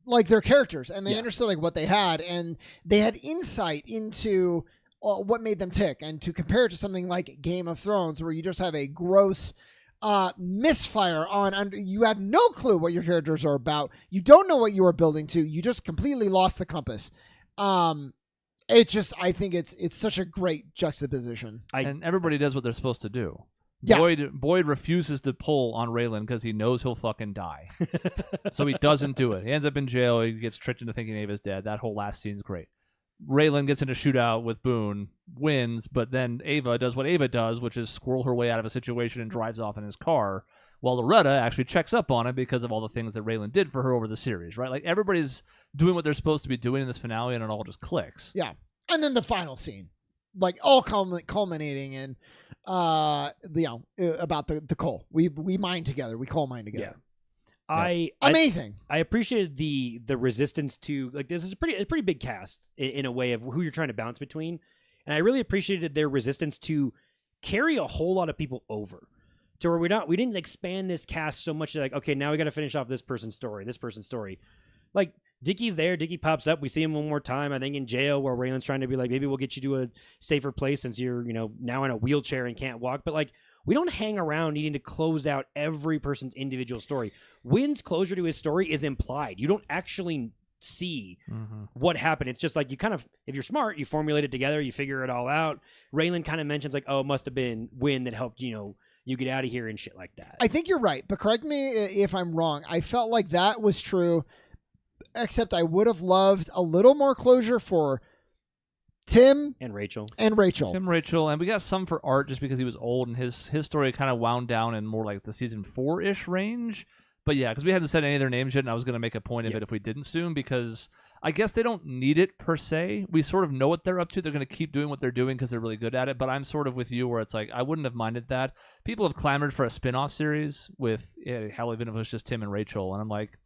like their characters and they understood like what they had and they had insight into what made them tick. And to compare it to something like Game of Thrones where you just have a gross misfire you have no clue what your characters are about. You don't know what you are building to. You just completely lost the compass. I think it's such a great juxtaposition. And everybody does what they're supposed to do. Yeah. Boyd refuses to pull on Raylan because he knows he'll fucking die. So he doesn't do it. He ends up in jail. He gets tricked into thinking Ava's dead. That whole last scene's great. Raylan gets in a shootout with Boone, wins, but then Ava does what Ava does, which is squirrel her way out of a situation and drives off in his car, while Loretta actually checks up on him because of all the things that Raylan did for her over the series, right? Like, everybody's doing what they're supposed to be doing in this finale, and it all just clicks. Yeah. And then the final scene, like, all culminating in, about the coal. We mine together. We coal mine together. Yeah. Amazing. I appreciated the resistance to, like, this is a pretty big cast in a way of who you're trying to bounce between, and I really appreciated their resistance to carry a whole lot of people over to where we didn't expand this cast so much like, okay, now we got to finish off this person's story. Like, Dickie's there. Dickie pops up. We see him one more time, I think, in jail, where Raylan's trying to be like, maybe we'll get you to a safer place since you're, now in a wheelchair and can't walk. But like, we don't hang around needing to close out every person's individual story. Wynn's closure to his story is implied. You don't actually see what happened. It's just like you kind of, if you're smart, you formulate it together, you figure it all out. Raylan kind of mentions like, oh, it must have been Wynn that helped, you get out of here and shit like that. I think you're right, but correct me if I'm wrong. I felt like that was true, except I would have loved a little more closure for Tim and Rachel. Tim, Rachel, and we got some for Art just because he was old and his story kind of wound down in more like the season 4-ish range. But yeah, because we hadn't said any of their names yet, and I was going to make a point of it if we didn't soon, because I guess they don't need it per se. We sort of know what they're up to. They're going to keep doing what they're doing because they're really good at it. But I'm sort of with you where it's like, I wouldn't have minded that. People have clamored for a spin-off series with, hell, even if it was just Tim and Rachel. And I'm like,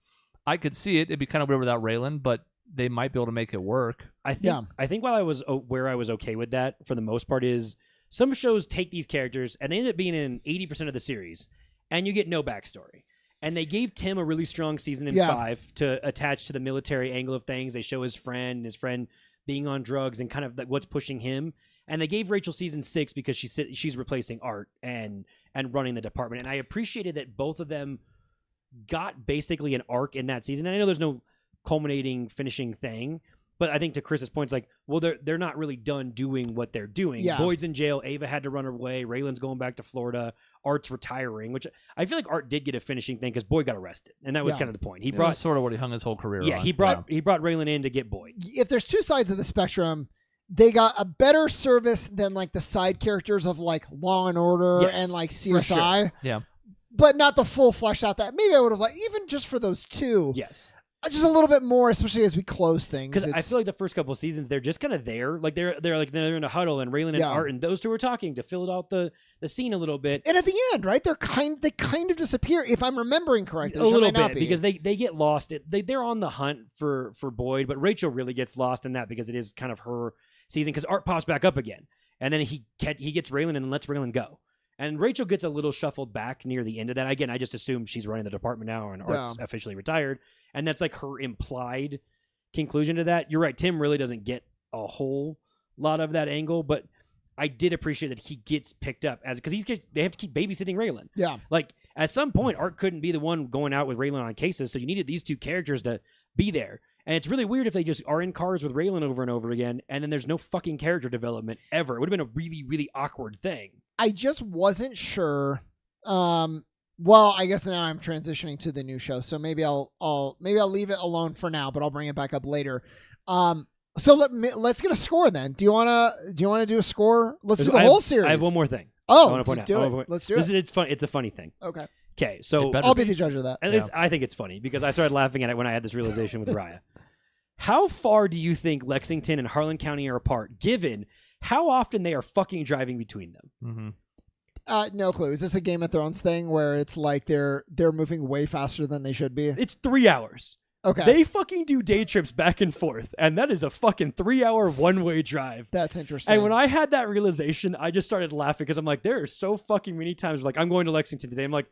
I could see it. It'd be kind of weird without Raylan, but they might be able to make it work. I think while I was where I was okay with that for the most part is some shows take these characters and they end up being in 80% of the series and you get no backstory. And they gave Tim a really strong season in 5 to attach to the military angle of things. They show his friend being on drugs and kind of like what's pushing him. And they gave Rachel season 6 because she's replacing Art and running the department. And I appreciated that both of them got basically an arc in that season. And I know there's no culminating, finishing thing, but I think to Chris's point, it's like, well, they're not really done doing what they're doing. Yeah. Boyd's in jail. Ava had to run away. Raylan's going back to Florida. Art's retiring, which I feel like Art did get a finishing thing because Boyd got arrested, and that was kind of the point. He brought sort of what he hung his whole career on. He brought Raylan in to get Boyd. If there's two sides of the spectrum, they got a better service than like the side characters of like Law and Order and like CSI. Sure. Yeah. But not the full flesh out that. Maybe I would have liked, even just for those two. Yes. Just a little bit more, especially as we close things. Because I feel like the first couple of seasons, they're just kind of there. Like they're in a huddle, and Raylan and Art and those two are talking to fill out the scene a little bit. And at the end, right, they kind of disappear, if I'm remembering correctly. A little bit, because they get lost. They're on the hunt for Boyd, but Rachel really gets lost in that because it is kind of her season. Because Art pops back up again, and then he gets Raylan and lets Raylan go. And Rachel gets a little shuffled back near the end of that. Again, I just assume she's running the department now and Art's officially retired. And that's like her implied conclusion to that. You're right. Tim really doesn't get a whole lot of that angle, but I did appreciate that he gets picked up because they have to keep babysitting Raylan. Yeah. Like at some point, Art couldn't be the one going out with Raylan on cases. So you needed these two characters to be there. And it's really weird if they just are in cars with Raylan over and over again, and then there's no fucking character development ever. It would have been a really, really awkward thing. I just wasn't sure. Well, I guess now I'm transitioning to the new show, so maybe I'll leave it alone for now, but I'll bring it back up later. So let's get a score then. Do you wanna do a score? Let's do the whole series. I have one more thing. Oh, I want to point out. Let's do it. It's fun. It's a funny thing. Okay, so I'll be the judge of that. At least I think it's funny because I started laughing at it when I had this realization with Raya. How far do you think Lexington and Harlan County are apart, given how often they are fucking driving between them? Mm-hmm. No clue. Is this a Game of Thrones thing where it's like they're moving way faster than they should be? It's 3 hours. Okay. They fucking do day trips back and forth, and that is a fucking 3-hour one-way drive. That's interesting. And when I had that realization, I just started laughing because I'm like, there are so fucking many times like I'm going to Lexington today. I'm like,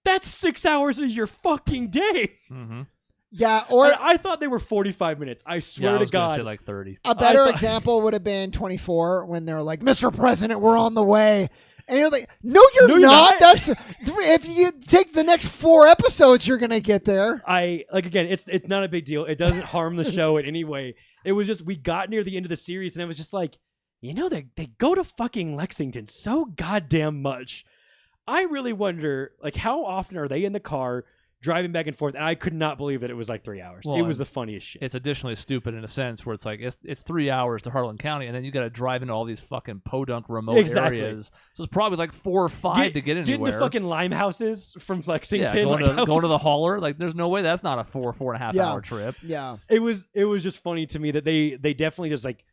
that's 6 hours of your fucking day. Mm-hmm. Yeah, or and I thought they were 45 minutes. I swear to God, say like 30. A better example would have been 24 when they're like, "Mr. President, we're on the way," and you're like, "No, you're not. That's if you take the next 4 episodes, you're gonna get there." Again, it's not a big deal. It doesn't harm the show in any way. It was just we got near the end of the series, and I was just like, they go to fucking Lexington so goddamn much. I really wonder, like, how often are they in the car driving back and forth? And I could not believe that it was like 3 hours. Well, it was the funniest shit. It's additionally stupid in a sense where it's like it's 3 hours to Harlan County, and then you got to drive into all these fucking podunk remote areas. So it's probably like 4 or 5 to get anywhere. Getting to fucking Limehouses from Lexington. Yeah, going to the hauler. Like, there's no way that's not a 4.5 hour trip. Yeah. It was just funny to me that they definitely just like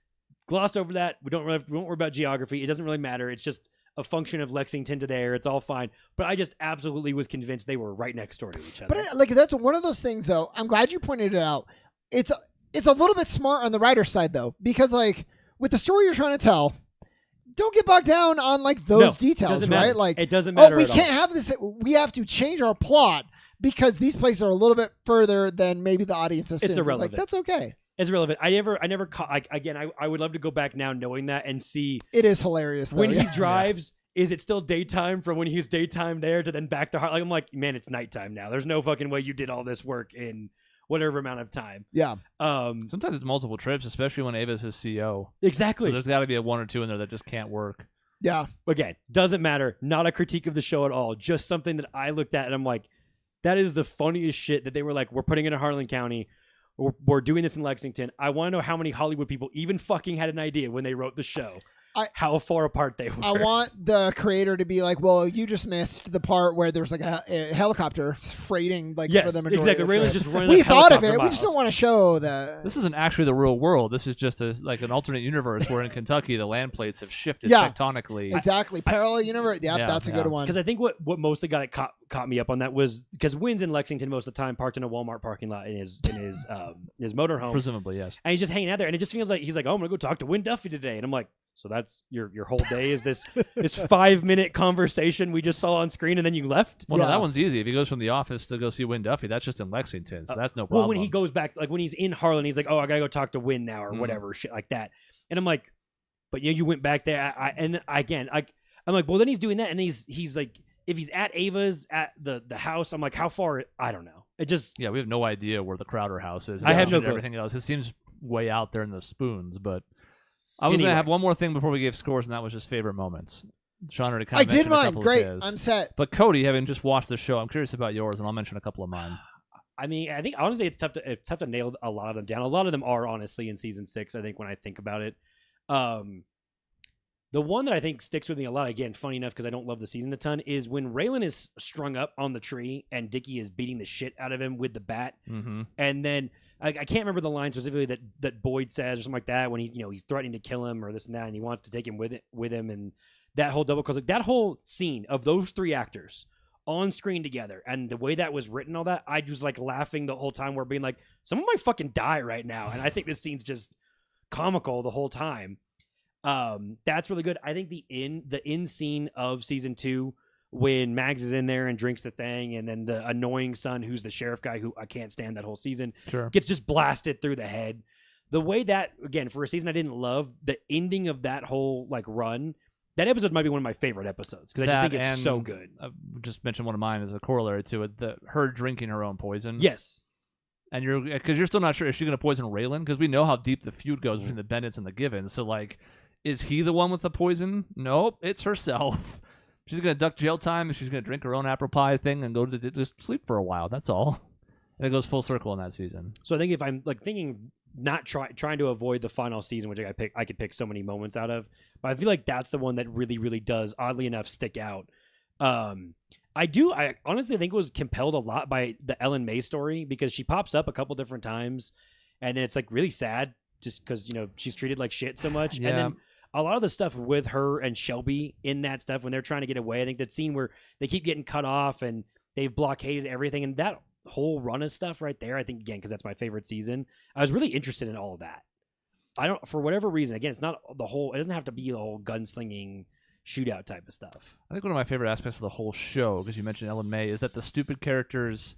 glossed over that. We won't worry about geography. It doesn't really matter. It's just a function of Lexington to there. It's all fine. But I just absolutely was convinced they were right next door to each other. But that's one of those things, though. I'm glad you pointed it out. It's a little bit smart on the writer's side, though, because like with the story you're trying to tell, don't get bogged down on like those details, right? Like it doesn't matter. We can't have this. We have to change our plot because these places are a little bit further than maybe the audience assumes. It's irrelevant. Like, that's okay. It's relevant. I never caught. Like, again, I would love to go back now knowing that and see. It is hilarious though, when he drives. Is it still daytime from when he was daytime there to then back to Like, I'm like, man, it's nighttime now. There's no fucking way you did all this work in whatever amount of time. Yeah. Sometimes it's multiple trips, especially when Ava's his CO. Exactly. So there's got to be a one or two in there that just can't work. Yeah. Again, doesn't matter. Not a critique of the show at all. Just something that I looked at and I'm like, that is the funniest shit that they were like, we're putting it in Harlan County. We're doing this in Lexington. I want to know how many Hollywood people even fucking had an idea when they wrote the show. How far apart they were. I want the creator to be like, well, you just missed the part where there's like a helicopter freighting for the majority exactly. of the Raylan's trip. just running. We like thought of it. helicopter We just don't miles. want to show that. This isn't actually the real world. This is just like an alternate universe where in Kentucky the land plates have shifted Yeah. tectonically. Exactly. Parallel universe. Yep, Yeah, that's a good one. Because I think what mostly got it caught me up on that was because Wynn's in Lexington most of the time, parked in a Walmart parking lot in his motorhome, Presumably, yes. and he's just hanging out there, and it just feels like he's like, oh, I'm gonna go talk to Wynn Duffy today, and I'm like, so that's your whole day is this 5-minute conversation we just saw on screen, and then you left. Well, no, Yeah. that one's easy. If he goes from the office to go see Wynn Duffy, that's just in Lexington, so that's no problem. Well, when he goes back, like when he's in Harlan, he's like, oh, I gotta go talk to Wynn now or whatever shit like that, and I'm like, but you went back there, I'm like, well, then he's doing that, and he's like. If he's at Ava's at the house, I'm like, how far? I don't know. It just we have no idea where the Crowder house is. I have no clue. Everything else. It seems way out there in the spoons. But I was Anyway. gonna have one more thing before we gave scores, and that was just favorite moments. Sean already kind I of did mentioned a mine. couple Great. of his. I'm set. But Cody, having just watched the show, I'm curious about yours, and I'll mention a couple of mine. I mean, I think honestly, it's tough to nail a lot of them down. A lot of them are honestly in season 6. I think when I think about it, the one that I think sticks with me a lot, again, funny enough because I don't love the season a ton, is when Raylan is strung up on the tree and Dickie is beating the shit out of him with the bat, and then I can't remember the line specifically that Boyd says or something like that when he's threatening to kill him or this and that, and he wants to take him with him, and that whole double cause, like that whole scene of those 3 actors on screen together and the way that was written, all that, I was like laughing the whole time. We're being like, someone might fucking die right now, and I think this scene's just comical the whole time. That's really good. I think the in scene of season 2 when Mags is in there and drinks the thing, and then the annoying son who's the sheriff guy who I can't stand that whole season gets just blasted through the head. The way that, again, for a season I didn't love, the ending of that whole like run, that episode might be one of my favorite episodes because I just think it's so good. I just mentioned one of mine as a corollary to it, her drinking her own poison. Yes. And you're still not sure, is she going to poison Raylan? Because we know how deep the feud goes between the Bennetts and the Givens. So like, is he the one with the poison? Nope, it's herself. She's going to duck jail time, and she's going to drink her own apple pie thing and go to just sleep for a while. That's all. And it goes full circle in that season. So I think if I'm like thinking not trying to avoid the final season, which I could pick so many moments out of, but I feel like that's the one that really, really does, oddly enough, stick out. I honestly think was compelled a lot by the Ellen May story because she pops up a couple different times, and then it's like really sad just because she's treated like shit so much. Yeah. And then a lot of the stuff with her and Shelby in that stuff when they're trying to get away, I think that scene where they keep getting cut off and they've blockaded everything, and that whole run of stuff right there, I think, again, because that's my favorite season, I was really interested in all of that. I don't, for whatever reason, again, it's not the whole, it doesn't have to be the whole gunslinging shootout type of stuff. I think one of my favorite aspects of the whole show, because you mentioned Ellen May, is that the stupid characters,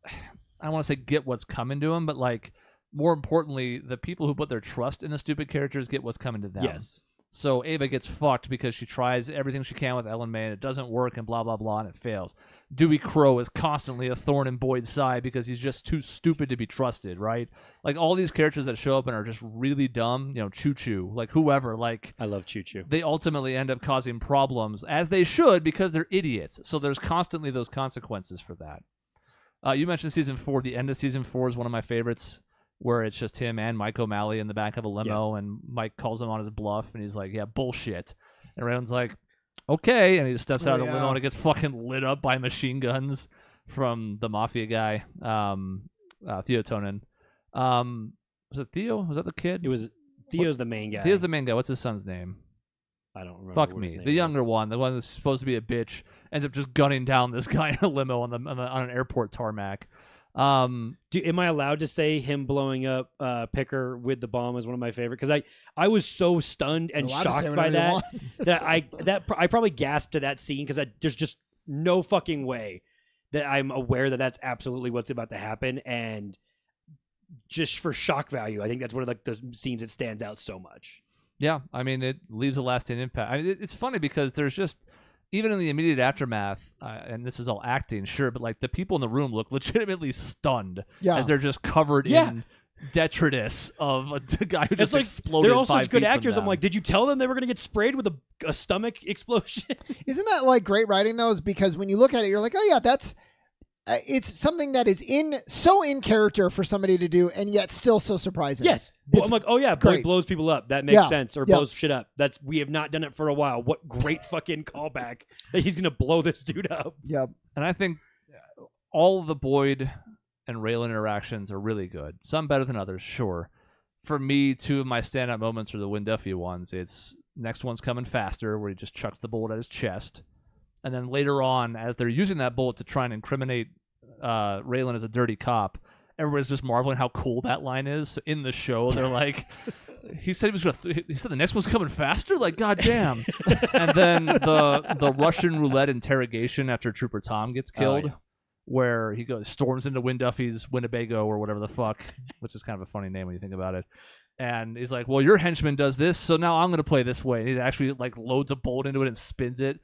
I don't want to say get what's coming to them, but like, more importantly, the people who put their trust in the stupid characters get what's coming to them. Yes. So Ava gets fucked because she tries everything she can with Ellen May and it doesn't work and blah, blah, blah, and it fails. Dewey Crow is constantly a thorn in Boyd's side because he's just too stupid to be trusted, right? Like all these characters that show up and are just really dumb, Choo Choo, like whoever, like... I love Choo Choo. They ultimately end up causing problems, as they should, because they're idiots. So there's constantly those consequences for that. You mentioned season 4. The end of season 4 is one of my favorites, where it's just him and Mike O'Malley in the back of a limo, and Mike calls him on his bluff, and he's like, yeah, bullshit. And Raylan's like, okay, and he just steps out of the limo, and it gets fucking lit up by machine guns from the mafia guy, Theo Tonin. Was it Theo? Was that the kid? It was Theo's the main guy. Theo's the main guy. What's his son's name? I don't remember. Fuck what me. his name The younger was. one, the one that's supposed to be a bitch, ends up just gunning down this guy in a limo on an airport tarmac. Am I allowed to say him blowing up Picker with the bomb is one of my favorite? Because I was so stunned and shocked by that that I probably gasped to that scene because there's just no fucking way that I'm aware that that's absolutely what's about to happen, and just for shock value, I think that's one of like the scenes that stands out so much. Yeah, I mean, it leaves a lasting impact. I mean, it's funny because there's just, even in the immediate aftermath, and this is all acting, sure, but like the people in the room look legitimately stunned as they're just covered in detritus of the guy who just exploded. They're all 5 such good feet from actors. I'm them. like, did you tell them they were going to get sprayed with a stomach explosion? Isn't that like great writing though? Is because when you look at it, you're like, oh yeah, that's it's something that is in character for somebody to do, and yet still so surprising. Yes, well, I'm like, oh yeah, boy great. blows people up. That makes sense, or blows shit up. We have not done it for a while. What great fucking callback that he's going to blow this dude up. Yep. And I think all the Boyd and Raylan interactions are really good. Some better than others, sure. For me, 2 of my standout moments are the Win Duffy ones. It's next one's coming faster, where he just chucks the bullet at his chest. And then later on, as they're using that bullet to try and incriminate Raylan as a dirty cop, everybody's just marveling how cool that line is. So in the show, they're like, he said he said the next one's coming faster? Like, goddamn. And then the Russian roulette interrogation after Trooper Tom gets killed. Where he storms into Win Duffy's Winnebago or whatever the fuck, which is kind of a funny name when you think about it. And he's like, well, your henchman does this, so now I'm going to play this way. And he actually like loads a bolt into it and spins it.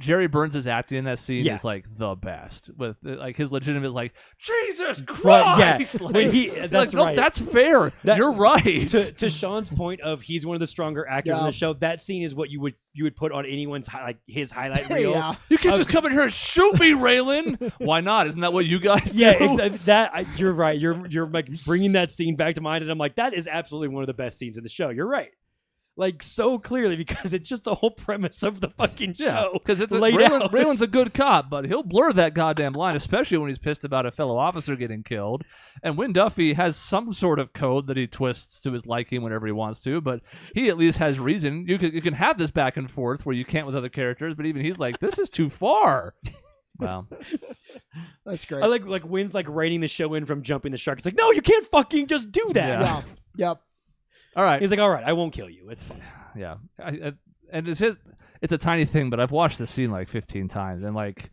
Jerry Burns' acting in that scene is like the best. With like his legitimate is like, Jesus Christ! Right, Like, when that's like, no, right. that's fair. You're right. To Sean's point of he's one of the stronger actors in the show. That scene is what you would put on anyone's his highlight reel. Yeah. You can't just come in here and shoot me, Raylan. Why not? Isn't that what you guys do? Yeah, you're right. You're like bringing that scene back to mind, and I'm like, that is absolutely one of the best scenes in the show. You're right. Like, so clearly, because it's just the whole premise of the fucking show. Because Raylan, Raylan's a good cop, but he'll blur that goddamn line, especially when he's pissed about a fellow officer getting killed. And Win Duffy has some sort of code that he twists to his liking whenever he wants to, but he at least has reason. You can have this back and forth where you can't with other characters, but even he's like, this is too far. Wow. That's great. I like Win's like reining the show in from jumping the shark. It's like, no, you can't fucking just do that. Yeah. Yep. All right. He's like, all right, I won't kill you. It's fine. Yeah. And it's a tiny thing, but I've watched this scene like 15 times. And like,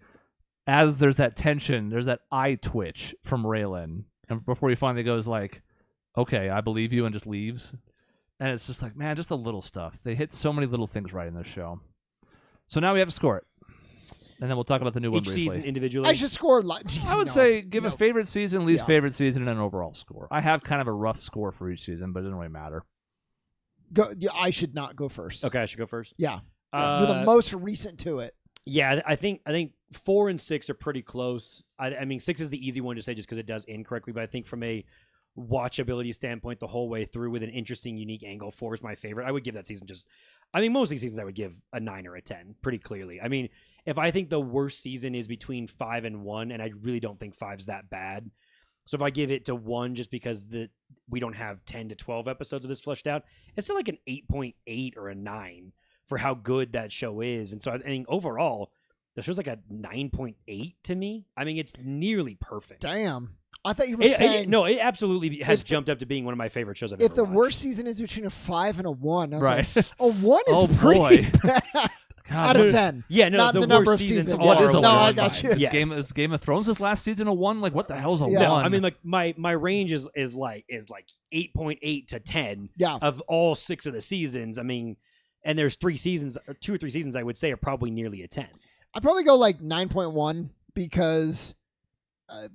as there's that tension, there's that eye twitch from Raylan. And before he finally goes like, okay, I believe you, and just leaves. And it's just like, man, just the little stuff. They hit so many little things right in this show. So now we have to score it. And then we'll talk about the new one Each briefly. season individually. I should score. I would say give a favorite season, least favorite season, and an overall score. I have kind of a rough score for each season, but it doesn't really matter. I should not go first. Okay, I should go first. Yeah. You're the most recent to it. Yeah, I think 4 and 6 are pretty close. I mean, 6 is the easy one to say just because it does end correctly, but I think from a watchability standpoint the whole way through with an interesting, unique angle, 4 is my favorite. I would give that season most of these seasons I would give a 9 or a 10 pretty clearly. I mean, if I think the worst season is between 5 and 1, and I really don't think 5's that bad. So if I give it to 1 just because we don't have 10 to 12 episodes of this fleshed out, it's still like an 8.8 or a 9 for how good that show is. And so I think overall, the show's like a 9.8 to me. I mean, it's nearly perfect. Damn. I thought you were saying... No, it absolutely has jumped up to being one of my favorite shows I've ever watched. If the worst season is between a 5 and a 1, I was right. like, a 1 is pretty bad. God, out of 10. Yeah, no, not the number worst of seasons seasons. are What is a a no, one? I got you. Yes. Is Game of Thrones this last season a 1? Like, what the hell's a 1? No, I mean, like my range is like 8.8 to 10 of all 6 of the seasons. I mean, and there's 3 seasons, or 2 or 3 seasons I would say are probably nearly a 10. I'd probably go like 9.1 because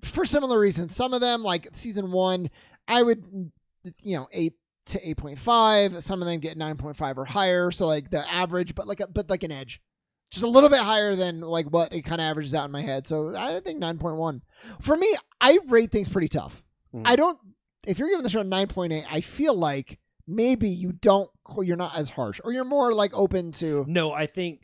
for similar reasons. Some of them, like season 1, I would, 8 to 8.5. Some of them get 9.5 or higher. So like the average, but like an edge. Just a little bit higher than like what it kind of averages out in my head. So I think 9.1. For me, I rate things pretty tough. If you're giving the show a 9.8, I feel like maybe you're not as harsh, or you're more like open to. No, I think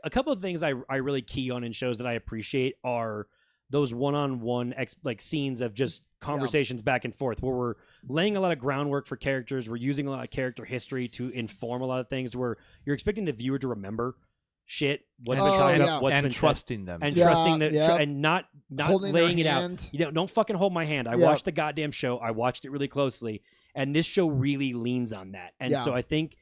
a couple of things I really key on in shows that I appreciate are those one-on-one like scenes of just conversations back and forth where we're laying a lot of groundwork for characters. We're using a lot of character history to inform a lot of things where you're expecting the viewer to remember what's been talked about, what's been trusting them, and trusting and not holding laying it hand. out. Don't fucking hold my hand. I watched the goddamn show. I watched it really closely, and this show really leans on that. And so I think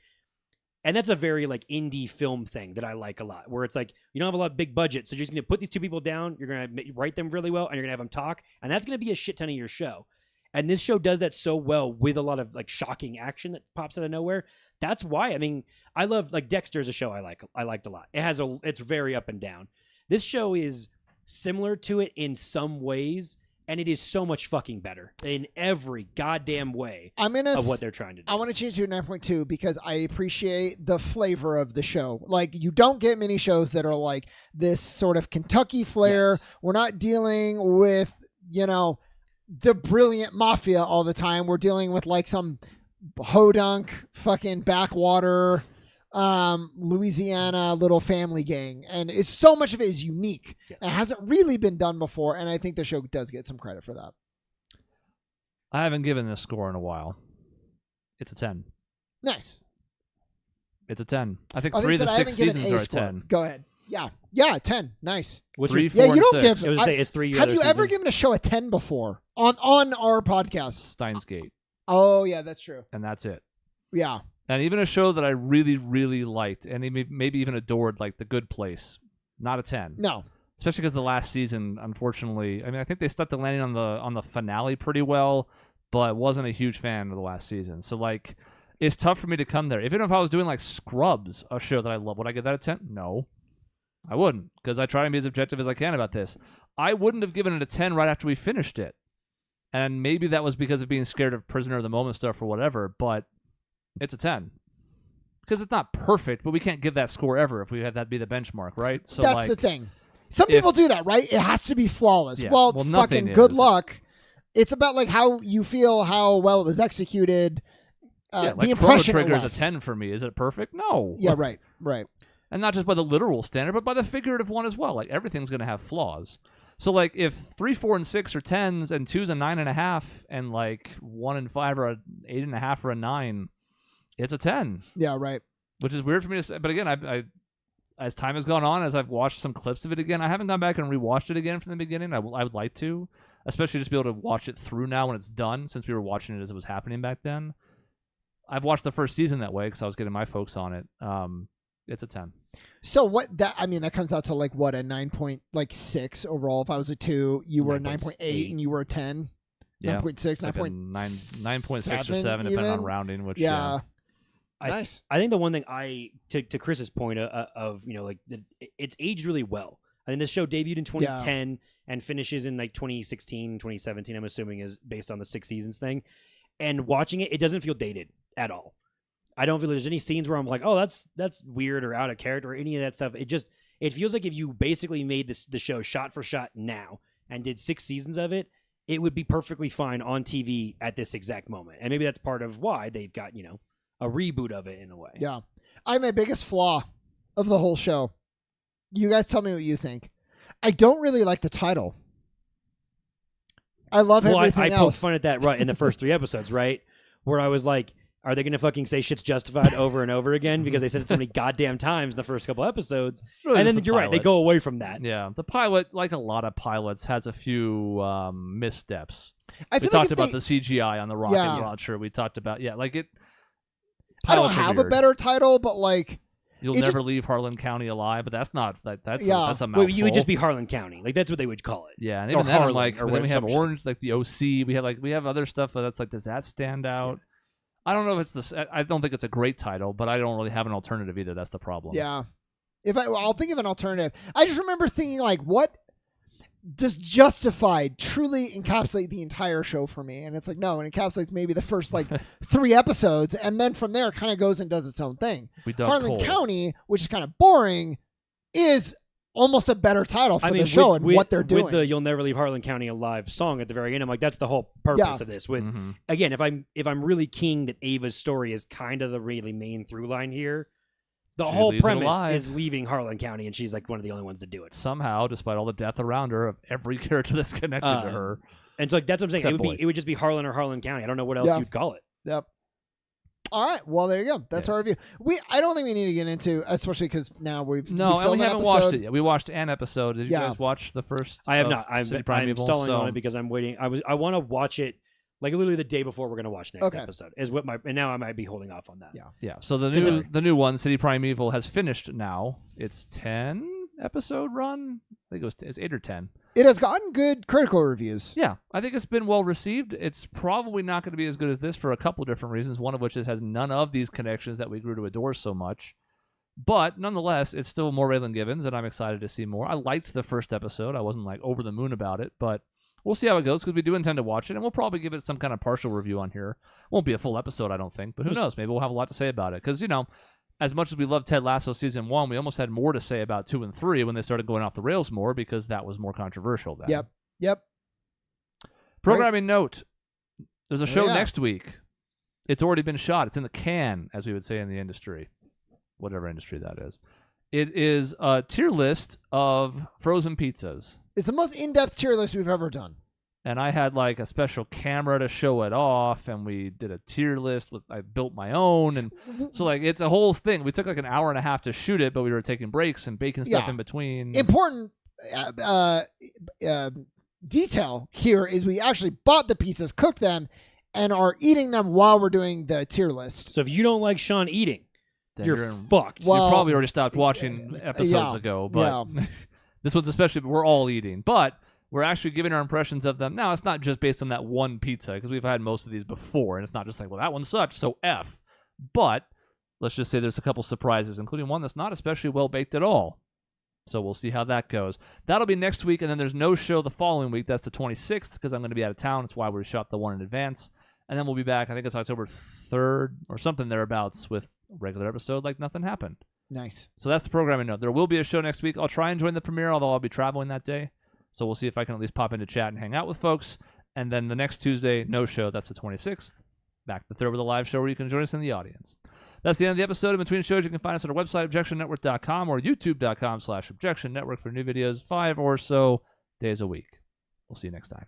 And that's a very like indie film thing that I like a lot, where it's like you don't have a lot of big budget, so you're just going to put these two people down, you're going to write them really well, and you're going to have them talk, and that's going to be a shit ton of your show. And this show does that so well with a lot of like shocking action that pops out of nowhere. That's why, I mean, I love like Dexter's a show I liked a lot. It's very up and down. This show is similar to it in some ways, and it is so much fucking better in every goddamn way of what they're trying to do. I want to change to a 9.2 because I appreciate the flavor of the show. Like, you don't get many shows that are like this sort of Kentucky flair. Yes. We're not dealing with, the brilliant mafia all the time. We're dealing with like some hodunk fucking backwater Louisiana little family gang, and it's so much of it is unique. Yes. It hasn't really been done before, and I think the show does get some credit for that. I haven't given this score in a while. It's a 10. Nice. It's a 10. I think Oh, 3 of the I 6 haven't given seasons are a score. 10. Go ahead. Yeah, 10. Nice. Which 3, is, 4, Yeah, you and don't 6. give. I was say it's 3 Have other you ever seasons. given a show a 10 before on our podcast? Steins Gate, Oh yeah, that's true. and that's it. Yeah. And even a show that I really, really liked, and maybe even adored, like The Good Place, not a 10. No. Especially because the last season, unfortunately, I mean, I think they stuck the landing on the finale pretty well, but wasn't a huge fan of the last season. So like, it's tough for me to come there. Even if I was doing like Scrubs, a show that I love, would I give that a 10? No, I wouldn't, because I try to be as objective as I can about this. I wouldn't have given it a 10 right after we finished it, and maybe that was because of being scared of prisoner of the moment stuff or whatever. But it's a 10 because it's not perfect, but we can't give that score ever if we have that be the benchmark, right? So That's like, the thing. Some people do that, right? It has to be flawless. Yeah, well nothing fucking good is. luck. It's about like how you feel, how well it was executed. like the Chrono impression it Trigger is a left. 10 for me. Is it perfect? No. Yeah, right. And not just by the literal standard, but by the figurative one as well. Like, everything's going to have flaws. So, like, if 3, 4, and 6 are 10s, and 2's a 9.5, and, like, 1 and 5 are a 8.5 or a 9, it's a 10. Yeah, right. Which is weird for me to say. But again, I as time has gone on, as I've watched some clips of it again, I haven't gone back and rewatched it again from the beginning. I would like to, especially just be able to watch it through now when it's done, since we were watching it as it was happening back then. I've watched the first season that way because I was getting my folks on it. It's a 10. So that comes out to like what, a 9.6 overall. If I was a 2, you were a 9.8 and you were a 10. Yeah. 9.6, It's like a 9.6 or 7, depending on rounding. Which Yeah. Nice. I think the one thing to Chris's point of like it's aged really well. I think this show debuted in 2010 and finishes in like 2016, 2017. I'm assuming is based on the 6 seasons thing. And watching it doesn't feel dated at all. I don't feel there's any scenes where I'm like, oh, that's weird or out of character or any of that stuff. It feels like if you basically made the show shot for shot now and did 6 seasons of it, it would be perfectly fine on TV at this exact moment. And maybe that's part of why they've got, a reboot of it in a way. Yeah. My biggest flaw of the whole show. You guys tell me what you think. I don't really like the title. I love everything I else. poked fun at that right in the first 3 episodes, right? Where I was like, are they going to fucking say shit's justified over and over again because they said it so many goddamn times in the first couple episodes? Really, and then just the you're right, they pilot. go away from that. Yeah. The pilot, like a lot of pilots, has a few missteps. I We feel talked like about the CGI on the rocket Yeah. launcher. We talked about, I don't pilots are have a weird. better title, but like You'll it never leave Harlan County alive, but that's not that's Yeah. a mouthful. Wait, you would just be Harlan County. Like, that's what they would call it. Yeah, and or even then, I'm Harlan, like, or but then we have some shit. Orange, like the OC. We have other stuff that's like, does that stand out? I don't know if it's I don't think it's a great title, but I don't really have an alternative either. That's the problem. yeah. I'll think of an alternative. I just remember thinking like, what does Justified truly encapsulate the entire show for me? And it's like, no, it encapsulates maybe the first like 3 episodes, and then from there it kind of goes and does its own thing. We dug Harlan coal. County, which is kind of boring, is almost a better title for the show and what they're doing. With the "You'll Never Leave Harlan County Alive" song at the very end, I'm like, that's the whole purpose of this. With Mhm. again, if I'm really keen that Ava's story is kind of the really main through line here, the She whole leaves it premise alive. is leaving Harlan County, and she's like one of the only ones to do it. Somehow, despite all the death around her of every character that's connected to her, And so like that's what I'm saying. Except Boyd. It would just be Harlan or Harlan County. I don't know what else Yeah. you'd call it. Yep. All right. Well, there you go. That's our review. I don't think we need to get into, especially because now we and we filmed an haven't watched episode. it yet. We watched an episode. Did you Yeah. guys watch the first? I have of not. I'm City stalling Primeval? on it because I'm waiting. I want to watch it Like literally the day before we're gonna watch next Okay. episode is what and now I might be holding off on that. Yeah. Yeah. So the new one, City Primeval, has finished now. It's 10 episode run. I think it's 8 or 10. It has gotten good critical reviews. Yeah, I think it's been well received. It's probably not going to be as good as this for a couple different reasons. One of which is it has none of these connections that we grew to adore so much. But nonetheless, it's still more Raylan Givens, and I'm excited to see more. I liked the first episode. I wasn't like over the moon about it, but we'll see how it goes because we do intend to watch it, and we'll probably give it some kind of partial review on here. Won't be a full episode, I don't think, but who knows? Maybe we'll have a lot to say about it because, as much as we love Ted Lasso season 1, we almost had more to say about 2 and 3 when they started going off the rails more because that was more controversial then. Yep. Programming note. There's a show yeah. next week. It's already been shot. It's in the can, as we would say in the industry. Whatever industry that is. It is a tier list of frozen pizzas. It's the most in-depth tier list we've ever done. And I had like a special camera to show it off, and we did a tier list. I built my own, and so like it's a whole thing. We took like an hour and a half to shoot it, but we were taking breaks and baking stuff in between. Important detail here is we actually bought the pizzas, cooked them, and are eating them while we're doing the tier list. So if you don't like Sean eating, Then you're fucked. So Well, you probably already stopped watching episodes ago, but this one's especially, we're all eating. But we're actually giving our impressions of them. Now, it's not just based on that one pizza, because we've had most of these before, and it's not just like, well, that one sucked, so F. But let's just say there's a couple surprises, including one that's not especially well-baked at all. So we'll see how that goes. That'll be next week, and then there's no show the following week. That's the 26th, because I'm going to be out of town. That's why we shot the one in advance. And then we'll be back, I think it's October 3rd or something thereabouts, with a regular episode like nothing happened. Nice. So that's the programming note. There will be a show next week. I'll try and join the premiere, although I'll be traveling that day. So we'll see if I can at least pop into chat and hang out with folks. And then the next Tuesday, no show. That's the 26th. Back the 3rd with a live show where you can join us in the audience. That's the end of the episode. In between shows, you can find us at our website, objectionnetwork.com, or youtube.com/objectionnetwork for new videos 5 or so days a week. We'll see you next time.